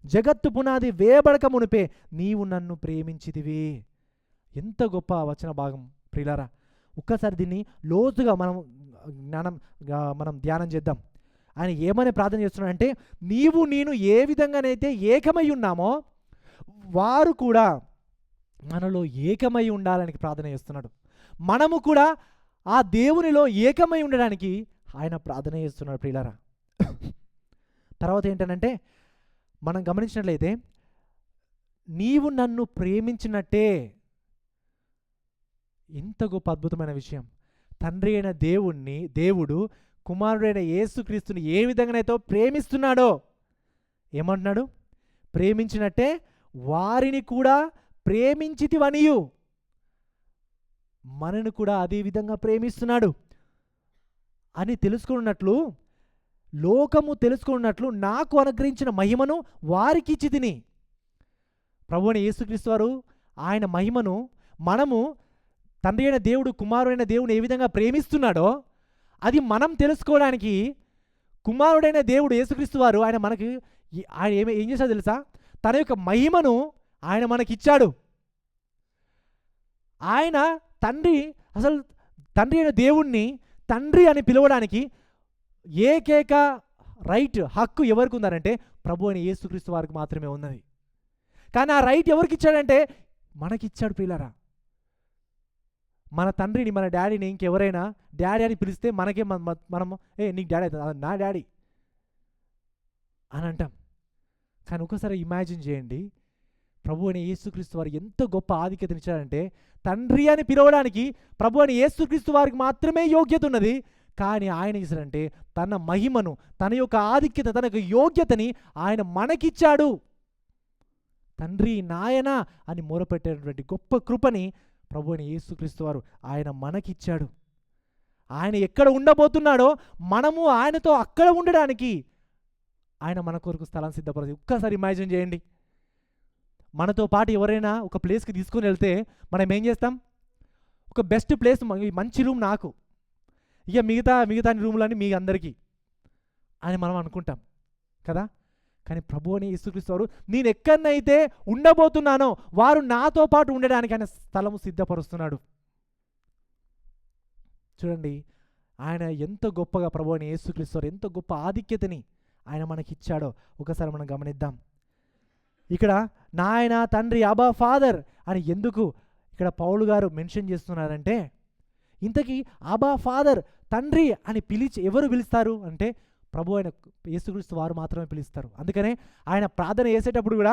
జగత్తు పునాది వేయబడక మునిపే నీవు నన్ను ప్రేమించితివి. ఎంత గొప్ప వచన భాగం ప్రియులారా. ఒక్కసారి దీన్ని లోతుగా మనం ధ్యానం చేద్దాం. ఆయన ఏమని ప్రార్థన చేస్తున్నాడంటే, నీవు నేను ఏ విధంగానైతే ఏకమై ఉన్నామో వారు కూడా మనలో ఏకమై ఉండాలని ప్రార్థన చేస్తున్నాడు. మనము కూడా ఆ దేవునిలో ఏకమై ఉండడానికి ఆయన ప్రార్థన చేస్తున్నాడు ప్రియులారా. తర్వాత ఏంటంటే, మనం గమనించినట్లయితే నీవు నన్ను ప్రేమించినట్టే. ఇంత గొప్ప అద్భుతమైన విషయం. తండ్రి అయిన దేవుడు కుమారుడైన యేసుక్రీస్తుని ఏ విధంగానైతే ప్రేమిస్తున్నాడో ఏమంటున్నాడు? ప్రేమించినట్టే వారిని కూడా ప్రేమించితివనియు మనను కూడా అదే విధంగా ప్రేమిస్తున్నాడు అని తెలుసుకున్నట్లు, లోకము తెలుసుకున్నట్లు నాకు అనుగ్రహించిన మహిమను వారికి ఇచ్చి తిని. ప్రభువైన యేసుక్రీస్తు వారు ఆయన మహిమను మనము తండ్రి అయిన దేవుడు కుమారుడైన దేవుని ఏ విధంగా ప్రేమిస్తున్నాడో అది మనం తెలుసుకోవడానికి కుమారుడైన దేవుడు యేసుక్రీస్తు వారు ఆయన ఏం చేశాడో తెలుసా? తన యొక్క మహిమను ఆయన మనకిచ్చాడు. ఆయన తండ్రి అయిన దేవుణ్ణి తండ్రి అని పిలవడానికి ఏకైక హక్కు ఎవరికి ఉందనంటే ప్రభు అయిన యేసుక్రీస్తు వారికి మాత్రమే ఉన్నది. కానీ ఆ రైట్ ఎవరికి ఇచ్చాడంటే మనకిచ్చాడు ప్రియులారా. మన తండ్రిని, మన డాడీని ఇంకెవరైనా డాడీ అని పిలిస్తే మనకే మనము నీకు డాడీ అవుతుంది, నా డాడీ అని అంటాం. కానీ ఒకసారి ఇమాజిన్ చేయండి, ప్రభు అయిన యేసుక్రీస్తు వారు ఎంత గొప్ప ఆధిక్యతనిచ్చారంటే తండ్రి అని పిలవడానికి ప్రభు అయిన యేసుక్రీస్తు వారికి మాత్రమే యోగ్యత ఉన్నది. కానీ ఆయన ఇస్తారంటే తన మహిమను, తన యొక్క ఆధిక్యత, తన యొక్క యోగ్యతని ఆయన మనకిచ్చాడు. తండ్రి నాయన అని మొరపెట్టేటువంటి గొప్ప కృపని ప్రభు అయిన యేసుక్రీస్తు వారు ఆయన మనకిచ్చాడు. ఆయన ఎక్కడ ఉండబోతున్నాడో మనము ఆయనతో అక్కడ ఉండడానికి ఆయన మన కొరకు స్థలం సిద్ధపరచు. ఒక్కసారి ఇమాజిన్ చేయండి, మనతో పాటు ఎవరైనా ఒక ప్లేస్కి తీసుకొని వెళ్తే మనం ఏం చేస్తాం? ఒక బెస్ట్ ప్లేస్, మంచి రూమ్ నాకు, ఇక మిగతా రూములని మీ అందరికీ అని మనం అనుకుంటాం కదా. కానీ ప్రభు అని యేసుక్రీస్తు వారు నేను ఎక్కడనైతే ఉండబోతున్నానో వారు నాతో పాటు ఉండడానికి ఆయన స్థలము సిద్ధపరుస్తున్నాడు. చూడండి, ఆయన ఎంత గొప్పగా ప్రభు అని యేసుక్రీస్తు వారు ఎంత గొప్ప ఆధిక్యతని ఆయన మనకిచ్చాడో ఒకసారి మనం గమనిద్దాం. ఇక్కడ నాయన, తండ్రి, అబా ఫాదర్ అని ఎందుకు ఇక్కడ పౌలు గారు మెన్షన్ చేస్తున్నారంటే, ఇంతకీ అబా ఫాదర్ తండ్రి అని ఎవరు పిలుస్తారు అంటే ప్రభు అయిన యేసుక్రీస్తు వారు మాత్రమే పిలుస్తారు. అందుకనే ఆయన ప్రార్థన చేసేటప్పుడు కూడా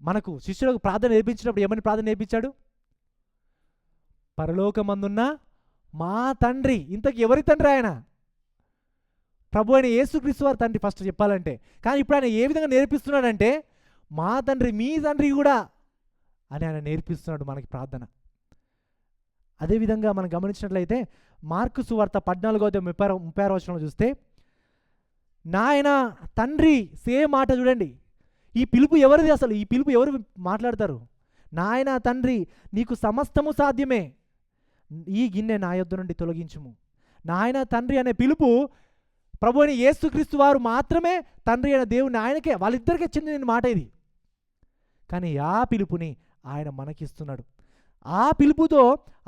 మనకు శిష్యులకు ప్రార్థన నేర్పించినప్పుడు ఏమని ప్రార్థన నేర్పించాడు? పరలోకమందున్న మా తండ్రి. ఇంతకీ ఎవరి తండ్రి? ఆయన ప్రభు అయిన యేసుక్రీస్తు వారి తండ్రి ఫస్ట్ చెప్పాలంటే. కానీ ఇప్పుడు ఆయన ఏ విధంగా నేర్పిస్తున్నాడంటే మా తండ్రి, మీ తండ్రి కూడా అని ఆయన నేర్పిస్తున్నాడు మనకి ప్రార్థన. అదేవిధంగా మనం గమనించినట్లయితే మార్కు సువార్త 14:36 వచనంలో చూస్తే నాయన, తండ్రి, సేమ్ మాట చూడండి. ఈ పిలుపు ఎవరిది? అసలు ఈ పిలుపు ఎవరు మాట్లాడతారు? నాయన, తండ్రి, నీకు సమస్తము సాధ్యమే, ఈ గిన్నె నా యొద్ద నుండి తొలగించుము. నాయన, తండ్రి అనే పిలుపు ప్రభు అయిన యేసుక్రీస్తు వారు మాత్రమే తండ్రి అయిన దేవుని ఆయనకే, వాళ్ళిద్దరికే చెందిన మాట ఇది. కానీ ఆ పిలుపుని ఆయన మనకిస్తున్నాడు. ఆ పిలుపుతో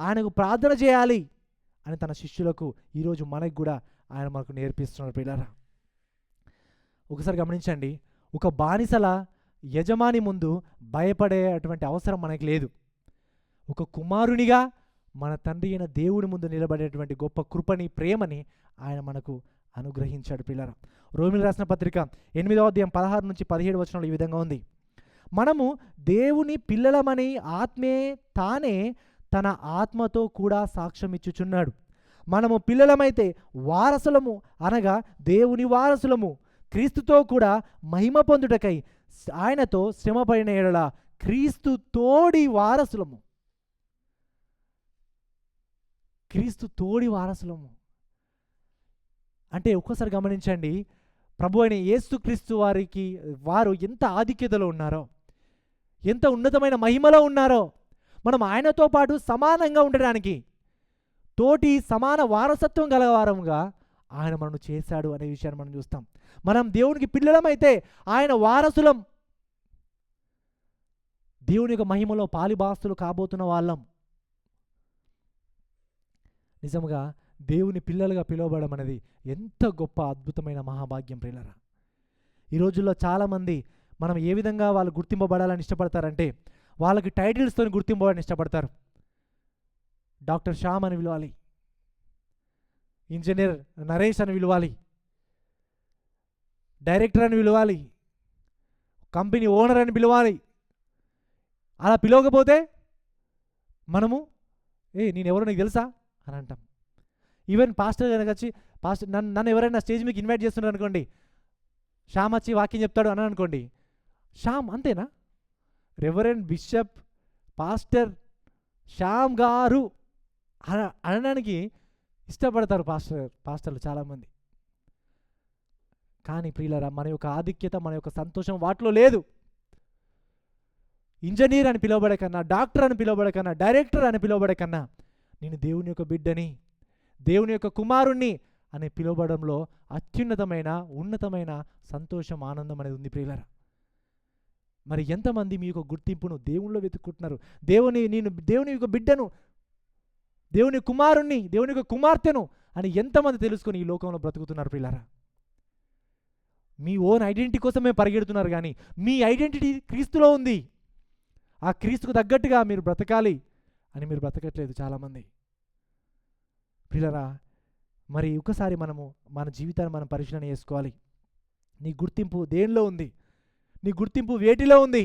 ఆయనకు ప్రార్థన చేయాలి అని తన శిష్యులకు ఈరోజు మనకు కూడా ఆయన మనకు నేర్పిస్తున్నాడు పిల్లరా. ఒకసారి గమనించండి, ఒక బానిసల యజమాని ముందు భయపడేటువంటి అవసరం మనకు లేదు. ఒక కుమారునిగా మన తండ్రి అయిన దేవుడి ముందు నిలబడేటువంటి గొప్ప కృపని, ప్రేమని ఆయన మనకు అనుగ్రహించాడు పిల్లరా. రోమిలకు రాసిన పత్రిక 8వ అధ్యాయం 16 నుంచి 17 వచనాలు ఈ విధంగా ఉంది. మనము దేవుని పిల్లలమని ఆత్మే తానే తన ఆత్మతో కూడా సాక్ష్యం ఇచ్చుచున్నాడు. మనము పిల్లలమైతే వారసులము, అనగా దేవుని వారసులము, క్రీస్తుతో కూడా మహిమ పొందుటకై ఆయనతో శ్రమపడిన యెడల క్రీస్తు తోడి వారసులము. క్రీస్తు తోడి వారసులము అంటే ఒక్కసారి గమనించండి, ప్రభు అయిన యేసుక్రీస్తు వారు ఎంత ఆధిక్యతలో ఉన్నారో, ఎంత ఉన్నతమైన మహిమలో ఉన్నారో, మనం ఆయనతో పాటు సమానంగా ఉండడానికి, తోటి సమాన వారసత్వం గలవారముగా ఆయన మనను చేశాడు అనే విషయాన్ని మనం చూస్తాం. మనం దేవునికి పిల్లలమైతే ఆయన వారసులం, దేవుని యొక్క మహిమలో పాలిభాస్తులు కాబోతున్న వాళ్ళం. నిజంగా దేవుని పిల్లలుగా పిలువబడడం అనేది ఎంత గొప్ప అద్భుతమైన మహాభాగ్యం ప్రియులారా. ఈ రోజుల్లో చాలామంది మనం ఏ విధంగా వాళ్ళు గుర్తింపబడాలని ఇష్టపడతారంటే, వాళ్ళకి టైటిల్స్తో గుర్తింపబడాలని ఇష్టపడతారు. డాక్టర్ శ్యామ్ అని పిలవాలి, ఇంజనీర్ నరేష్ అని పిలవాలి, డైరెక్టర్ అని పిలవాలి, కంపెనీ ఓనర్ అని పిలవాలి. అలా పిలవకపోతే మనము నేనెవరో నీకు తెలుసా అని అంటాం. ఈవెన్ పాస్టర్ కనుక వచ్చి పాస్టర్ నన్ను ఎవరైనా స్టేజ్ మీకు ఇన్వైట్ చేస్తున్నారు అనుకోండి, శ్యామ్ వచ్చి వాక్యం చెప్తాడు అని అనుకోండి, శ్యామ్ అంతేనా, రెవరెండ్ బిషప్ పాస్టర్ శ్యామ్ గారు అనడానికి ఇష్టపడతారు పాస్టర్లు చాలామంది. కానీ ప్రియులారా, మన యొక్క ఆధిక్యత, మన యొక్క సంతోషం వాటిలో లేదు. ఇంజనీర్ అని పిలువబడే కన్నా, డాక్టర్ అని పిలువబడే కన్నా, డైరెక్టర్ అని పిలువబడే కన్నా, నేను దేవుని యొక్క బిడ్డని, దేవుని యొక్క కుమారుణ్ణి అని పిలువబడంలో అత్యున్నతమైన ఉన్నతమైన సంతోషం, ఆనందం అనేది ఉంది ప్రియులారా. మరి ఎంతమంది మీ యొక్క గుర్తింపును దేవునిలో వెతుక్కుంటున్నారు? నేను దేవుని యొక్క బిడ్డను, దేవుని కుమారుణ్ణి, దేవుని యొక్క కుమార్తెను అని ఎంతమంది తెలుసుకొని ఈ లోకంలో బ్రతుకుతున్నారు ప్రియులారా? మీ ఓన్ ఐడెంటిటీ కోసమే పరిగెడుతున్నారు, కానీ మీ ఐడెంటిటీ క్రీస్తులో ఉంది. ఆ క్రీస్తుకు తగ్గట్టుగా మీరు బ్రతకాలి అని మీరు బ్రతకట్లేదు చాలామంది ప్రియులారా. మరి ఒకసారి మనము మన జీవితాన్ని మనం పరిశీలన చేసుకోవాలి. నీ గుర్తింపు దేనిలో ఉంది? నీ గుర్తింపు వేటిలో ఉంది?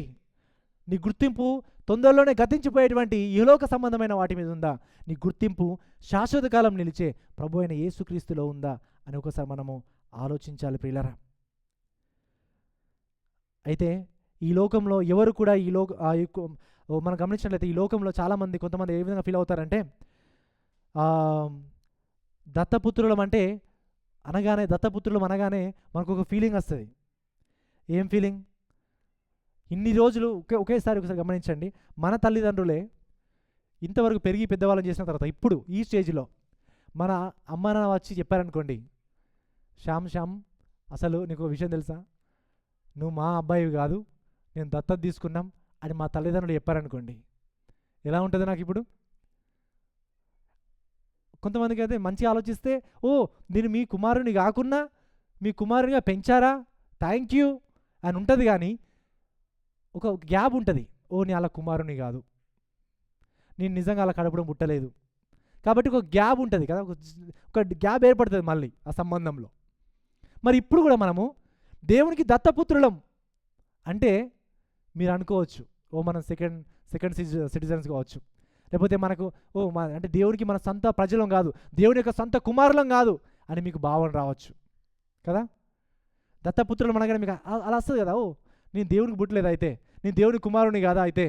నీ గుర్తింపు తొందరలోనే గతించిపోయేటువంటి ఇహలోక సంబంధమైన వాటి మీద ఉందా? నీ గుర్తింపు శాశ్వత కాలం నిలిచే ప్రభు అయిన యేసుక్రీస్తులో ఉందా అని ఒకసారి మనము ఆలోచించాలి ప్రియులారా. అయితే ఈ లోకంలో ఎవరు కూడా మనం గమనించినట్లయితే ఈ లోకంలో చాలామంది, కొంతమంది ఏ విధంగా ఫీల్ అవుతారంటే, దత్తపుత్రులం అనగానే మనకు ఒక ఫీలింగ్ వస్తుంది. ఏం ఫీలింగ్? ఇన్ని రోజులు ఒకేసారి ఒకసారి గమనించండి, మన తల్లిదండ్రులే ఇంతవరకు పెరిగి పెద్దవాళ్ళని చేసిన తర్వాత ఇప్పుడు ఈ స్టేజ్లో మన అమ్మ నాన్న వచ్చి చెప్పారనుకోండి, శ్యామ్ అసలు నీకు ఒక విషయం తెలుసా, నువ్వు మా అబ్బాయివి కాదు, నేను దత్తత తీసుకున్నాం అని మా తల్లిదండ్రులు చెప్పారనుకోండి, ఎలా ఉంటుంది నాకు ఇప్పుడు? కొంతమందికి అయితే మంచిగా ఆలోచిస్తే, నేను మీ కుమారుని కాకున్నా మీ కుమారునిగా పెంచారా, థ్యాంక్ యూ అని ఉంటుంది. కానీ ఒక గ్యాప్ ఉంటుంది, నీ అలా కుమారుని కాదు, నేను నిజంగా అలా కడపడం పుట్టలేదు కాబట్టి ఒక గ్యాప్ ఉంటుంది కదా, ఒక గ్యాప్ ఏర్పడుతుంది మళ్ళీ ఆ సంబంధంలో. మరి ఇప్పుడు కూడా మనము దేవునికి దత్తపుత్రులం అంటే మీరు అనుకోవచ్చు, మనం సెకండ్ సిటిజన్స్ కావచ్చు, లేకపోతే మనకు అంటే దేవునికి మన సొంత ప్రజలం కాదు, దేవుని యొక్క సొంత కుమారులం కాదు అని మీకు భావన రావచ్చు కదా. దత్తపుత్రులం అనగానే మీకు అలా వస్తుంది కదా, నేను దేవునికి పుట్టలేదు, అయితే నేను దేవుని కుమారుని కాదా, అయితే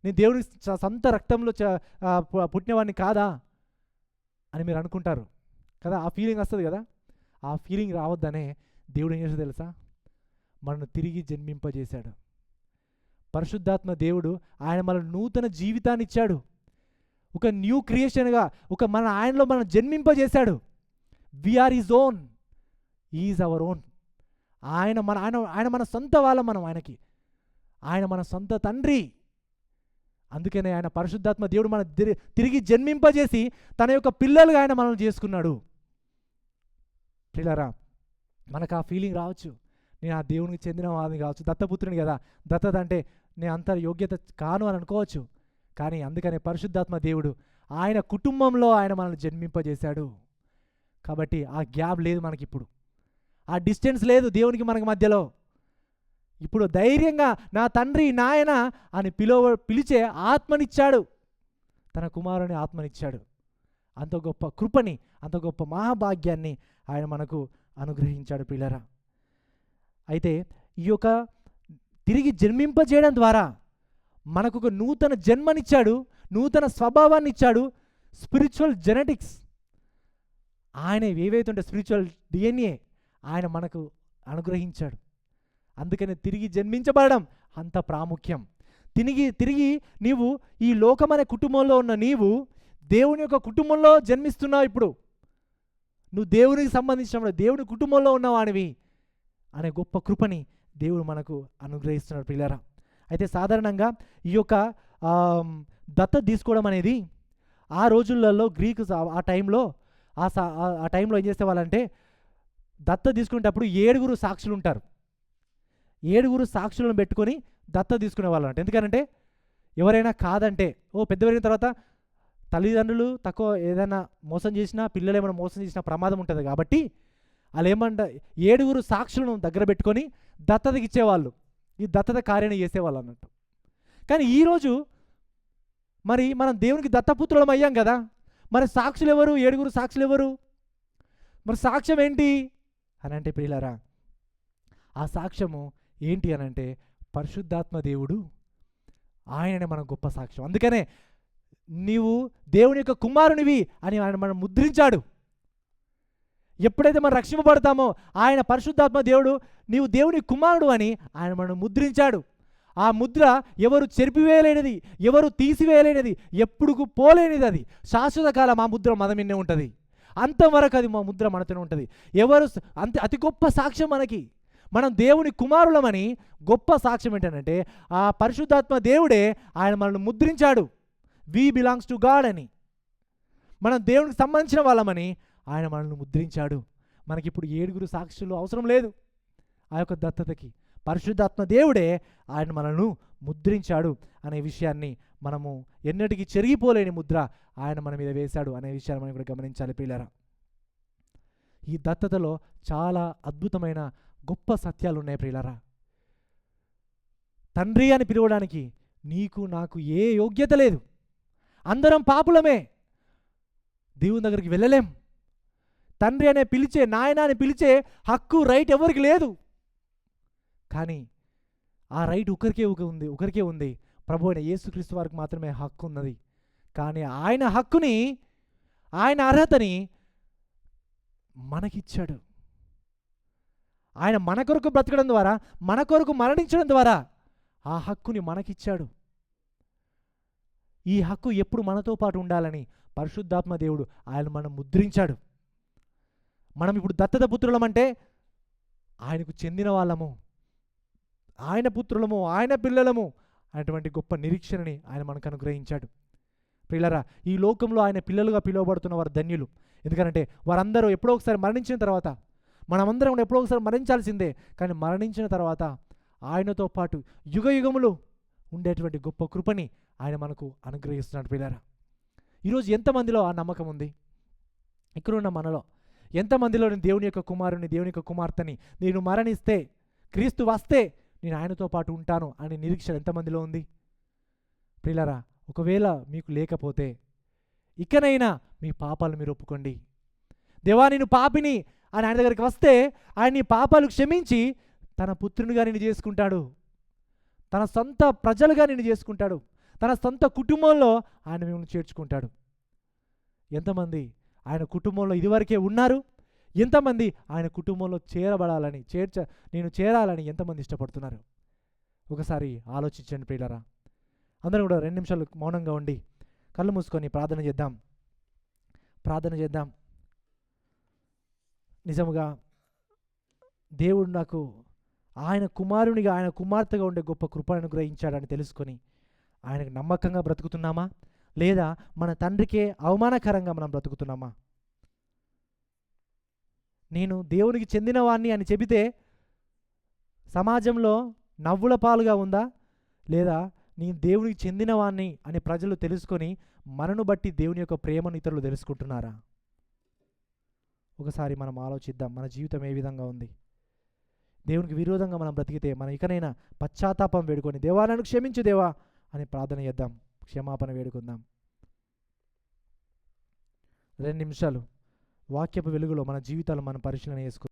నేను దేవుని సొంత రక్తంలో పుట్టినవాడిని కాదా అని మీరు అనుకుంటారు కదా. ఆ ఫీలింగ్ వస్తుంది కదా. ఆ ఫీలింగ్ రావద్దనే దేవుడు ఏం చేస్తాడు తెలుసా? మనను తిరిగి జన్మింపజేశాడు. పరిశుద్ధాత్మ దేవుడు ఆయన మన నూతన జీవితాన్ని ఇచ్చాడు. ఒక న్యూ క్రియేషన్గా ఆయనలో మనం జన్మింపజేశాడు. We are is own, is our own. ఆయన మన సొంత వాళ్ళం, మనం ఆయనకి, ఆయన మన సొంత తండ్రి. అందుకనే ఆయన పరిశుద్ధాత్మ దేవుడు మన తిరిగి జన్మింపజేసి తన యొక్క పిల్లలుగా ఆయన మనల్ని చేసుకున్నాడు. పిల్లరా, మనకు ఆ ఫీలింగ్ రావచ్చు, నేను ఆ దేవునికి చెందిన వాడిని కావచ్చు, దత్తపుత్రుని కదా, దత్తత అంటే నేను అంత యోగ్యత కాను అని అనుకోవచ్చు. కానీ అందుకనే పరిశుద్ధాత్మ దేవుడు ఆయన కుటుంబంలో ఆయన మనల్ని జన్మింపజేశాడు. కాబట్టి ఆ గ్యాప్ లేదు మనకిప్పుడు, ఆ డిస్టెన్స్ లేదు దేవునికి మనకి మధ్యలో. ఇప్పుడు ధైర్యంగా నా తండ్రి నాయన అని పిలిచే ఆత్మనిచ్చాడు, తన కుమారుని ఆత్మనిచ్చాడు. అంత గొప్ప కృపని, అంత గొప్ప మహాభాగ్యాన్ని ఆయన మనకు అనుగ్రహించాడు ప్రియులారా. అయితే ఈ యొక్క తిరిగి జన్మింపజేయడం ద్వారా మనకు ఒక నూతన జన్మనిచ్చాడు, నూతన స్వభావాన్ని ఇచ్చాడు, స్పిరిచువల్ జెనెటిక్స్. ఆయన ఏవైతే ఉంటే స్పిరిచువల్ DNA ఆయన మనకు అనుగ్రహించాడు. అందుకని తిరిగి జన్మించబడడం అంత ప్రాముఖ్యం. తిరిగి నీవు ఈ లోకమనే కుటుంబంలో ఉన్న నీవు దేవుని యొక్క కుటుంబంలో జన్మిస్తున్నావు. ఇప్పుడు నువ్వు దేవునికి సంబంధించిన దేవుని కుటుంబంలో ఉన్నవాడివి అనే గొప్ప కృపని దేవుడు మనకు అనుగ్రహిస్తున్నాడు ప్రియులారా. అయితే సాధారణంగా ఈ యొక్క దత్తత తీసుకోవడం అనేది ఆ రోజులలో గ్రీకు ఆ టైంలో ఏం చేసేవాళ్ళంటే, దత్తత తీసుకునేటప్పుడు 7 సాక్షులు ఉంటారు. 7 సాక్షులను పెట్టుకొని దత్తత తీసుకునే అంటే. ఎందుకంటే ఎవరైనా కాదంటే, పెద్ద పెరిగిన తర్వాత తల్లిదండ్రులు తక్కువ ఏదైనా మోసం చేసినా, పిల్లలు ఏమైనా మోసం చేసినా ప్రమాదం ఉంటుంది కాబట్టి వాళ్ళు 7 సాక్షులను దగ్గర పెట్టుకొని దత్తతకి ఇచ్చేవాళ్ళు, ఈ దత్తత కార్యాన్ని చేసేవాళ్ళు అన్నట్టు. కానీ ఈరోజు మరి మనం దేవునికి దత్తపుత్రులం అయ్యాం కదా, మరి సాక్షులు ఎవరు? 7 సాక్షులు ఎవరు? మరి సాక్ష్యం ఏంటి అని అంటే ప్రియులారా, ఆ సాక్ష్యము ఏంటి అని అంటే పరిశుద్ధాత్మ దేవుడు, ఆయననే మన గొప్ప సాక్ష్యం. అందుకనే నీవు దేవుని యొక్క కుమారునివి అని ఆయన మనం ముద్రించాడు. ఎప్పుడైతే మనం రక్షింపబడతామో ఆయన పరిశుద్ధాత్మ దేవుడు నీవు దేవుని కుమారుడు అని ఆయన మనం ముద్రించాడు. ఆ ముద్ర ఎవరు చెరిపివేయలేనిది, ఎవరు తీసివేయలేనిది, ఎప్పుడు పోలేనిది. అది శాశ్వత కాలం ఆ ముద్ర మన మీదనే ఉంటుంది, అంతవరకు అది మా ముద్ర మనతోనే ఉంటుంది. ఎవరు అతి గొప్ప సాక్ష్యం మనకి, మనం దేవుని కుమారులమని గొప్ప సాక్ష్యం ఏంటంటే ఆ పరిశుద్ధాత్మ దేవుడే ఆయన మనల్ని ముద్రించాడు. వి బిలాంగ్స్ టు గాడ్ అని, మనం దేవునికి సంబంధించిన వాళ్ళమని ఆయన మనల్ని ముద్రించాడు. మనకిప్పుడు 7 సాక్షులు అవసరం లేదు. ఆ యొక్క దత్తతకి పరిశుద్ధాత్మ దేవుడే ఆయన మనల్ని ముద్రించాడు అనే విషయాన్ని మనము ఎన్నటికీ చెరిగిపోలేని ముద్ర ఆయన మన మీద వేశాడు అనే విషయాన్ని మనం కూడా గమనించాలి ప్రియులారా. ఈ దత్తతలో చాలా అద్భుతమైన గొప్ప సత్యాలు ఉన్నాయి ప్రియులారా. తండ్రి అని పిలవడానికి నీకు నాకు ఏ యోగ్యత లేదు, అందరం పాపులమే, దేవుని దగ్గరికి వెళ్ళలేం. తండ్రి అనే పిలిచే, నాయన అని పిలిచే హక్కు, రైట్ ఎవరికి లేదు. కానీ ఆ రైట్ ఒకరికే ఉంది, ప్రభు అయిన యేసుక్రీస్తు వారికి మాత్రమే హక్కు ఉన్నది. కానీ ఆయన హక్కుని, ఆయన అర్హతని మనకిచ్చాడు. ఆయన మన కొరకు బ్రతకడం ద్వారా, మన కొరకు మరణించడం ద్వారా ఆ హక్కుని మనకిచ్చాడు. ఈ హక్కు ఎప్పుడు మనతో పాటు ఉండాలని పరిశుద్ధాత్మ దేవుడు ఆయన మనం ముద్రించాడు. మనం ఇప్పుడు దత్తత పుత్రులం అంటే ఆయనకు చెందిన వాళ్ళము, ఆయన పుత్రులము, ఆయన పిల్లలము అటువంటి గొప్ప నిరీక్షణని ఆయన మనకు అనుగ్రహించాడు. ప్రియులారా, ఈ లోకంలో ఆయన పిల్లలుగా పిలువబడుతున్న వారు ధన్యులు. ఎందుకంటే వారందరూ ఎప్పుడో ఒకసారి మరణించిన తర్వాత, మనమందరం కూడా ఎప్పుడో ఒకసారి మరణించాల్సిందే, కానీ మరణించిన తర్వాత ఆయనతో పాటు యుగ యుగములు ఉండేటువంటి గొప్ప కృపని ఆయన మనకు అనుగ్రహిస్తున్నాడు. ప్రియులారా, ఈరోజు ఎంతమందిలో ఆ నమ్మకం ఉంది? ఇక్కడున్న మనలో ఎంతమందిలో నేను దేవుని యొక్క కుమారుని, దేవుని యొక్క కుమార్తెని, నేను మరణిస్తే క్రీస్తు వస్తే నేను ఆయనతో పాటు ఉంటాను అనే నిరీక్షణ ఎంతమందిలో ఉంది? ప్రియులారా, ఒకవేళ మీకు లేకపోతే ఇకనైనా మీ పాపాలు మీరు ఒప్పుకోండి. దేవా నేను పాపిని అని ఆయన దగ్గరికి వస్తే ఆయన నీ పాపాలు క్షమించి తన పుత్రునిగా నిన్ను చేసుకుంటాడు, తన సొంత ప్రజలుగా నిన్ను చేసుకుంటాడు, తన సొంత కుటుంబంలో ఆయన మిమ్మల్ని చేర్చుకుంటాడు. ఎంతమంది ఆయన కుటుంబంలో ఇదివరకే ఉన్నారు? ఎంతమంది ఆయన కుటుంబంలో చేరబడాలని, నేను చేరాలని ఎంతమంది ఇష్టపడుతున్నారు? ఒకసారి ఆలోచించండి ప్రియులారా. అందరం కూడా 2 నిమిషాలు మౌనంగా ఉండి కళ్ళు మూసుకొని ప్రార్థన చేద్దాం. నిజముగా దేవుడు నాకు ఆయన కుమారునిగా, ఆయన కుమార్తెగా ఉండే గొప్ప కృపను అనుగ్రహించాడని తెలుసుకొని ఆయనకు నమ్మకంగా బ్రతుకుతున్నామా, లేదా మన తండ్రికే అవమానకరంగా మనం బ్రతుకుతున్నామా? నేను దేవునికి చెందినవాణ్ణి అని చెబితే సమాజంలో నవ్వుల పాలుగా ఉందా, లేదా నేను దేవునికి చెందినవాణ్ణి అని ప్రజలు తెలుసుకొని మనను బట్టి దేవుని యొక్క ప్రేమను ఇతరులు తెలుసుకుంటున్నారా? ఒకసారి మనం ఆలోచిద్దాం, మన జీవితం ఏ విధంగా ఉంది. దేవునికి విరోధంగా మనం బ్రతికితే మనం ఇకనైనా పశ్చాత్తాపం వేడుకొని, దేవా నన్ను క్షమించు దేవా అని ప్రార్థన చేద్దాం, క్షమాపణ వేడుకుందాం. 2 నిమిషాలు వాక్యపు వెలుగులో మన జీవితాలు మనం పరిశీలన చేసుకుందాం.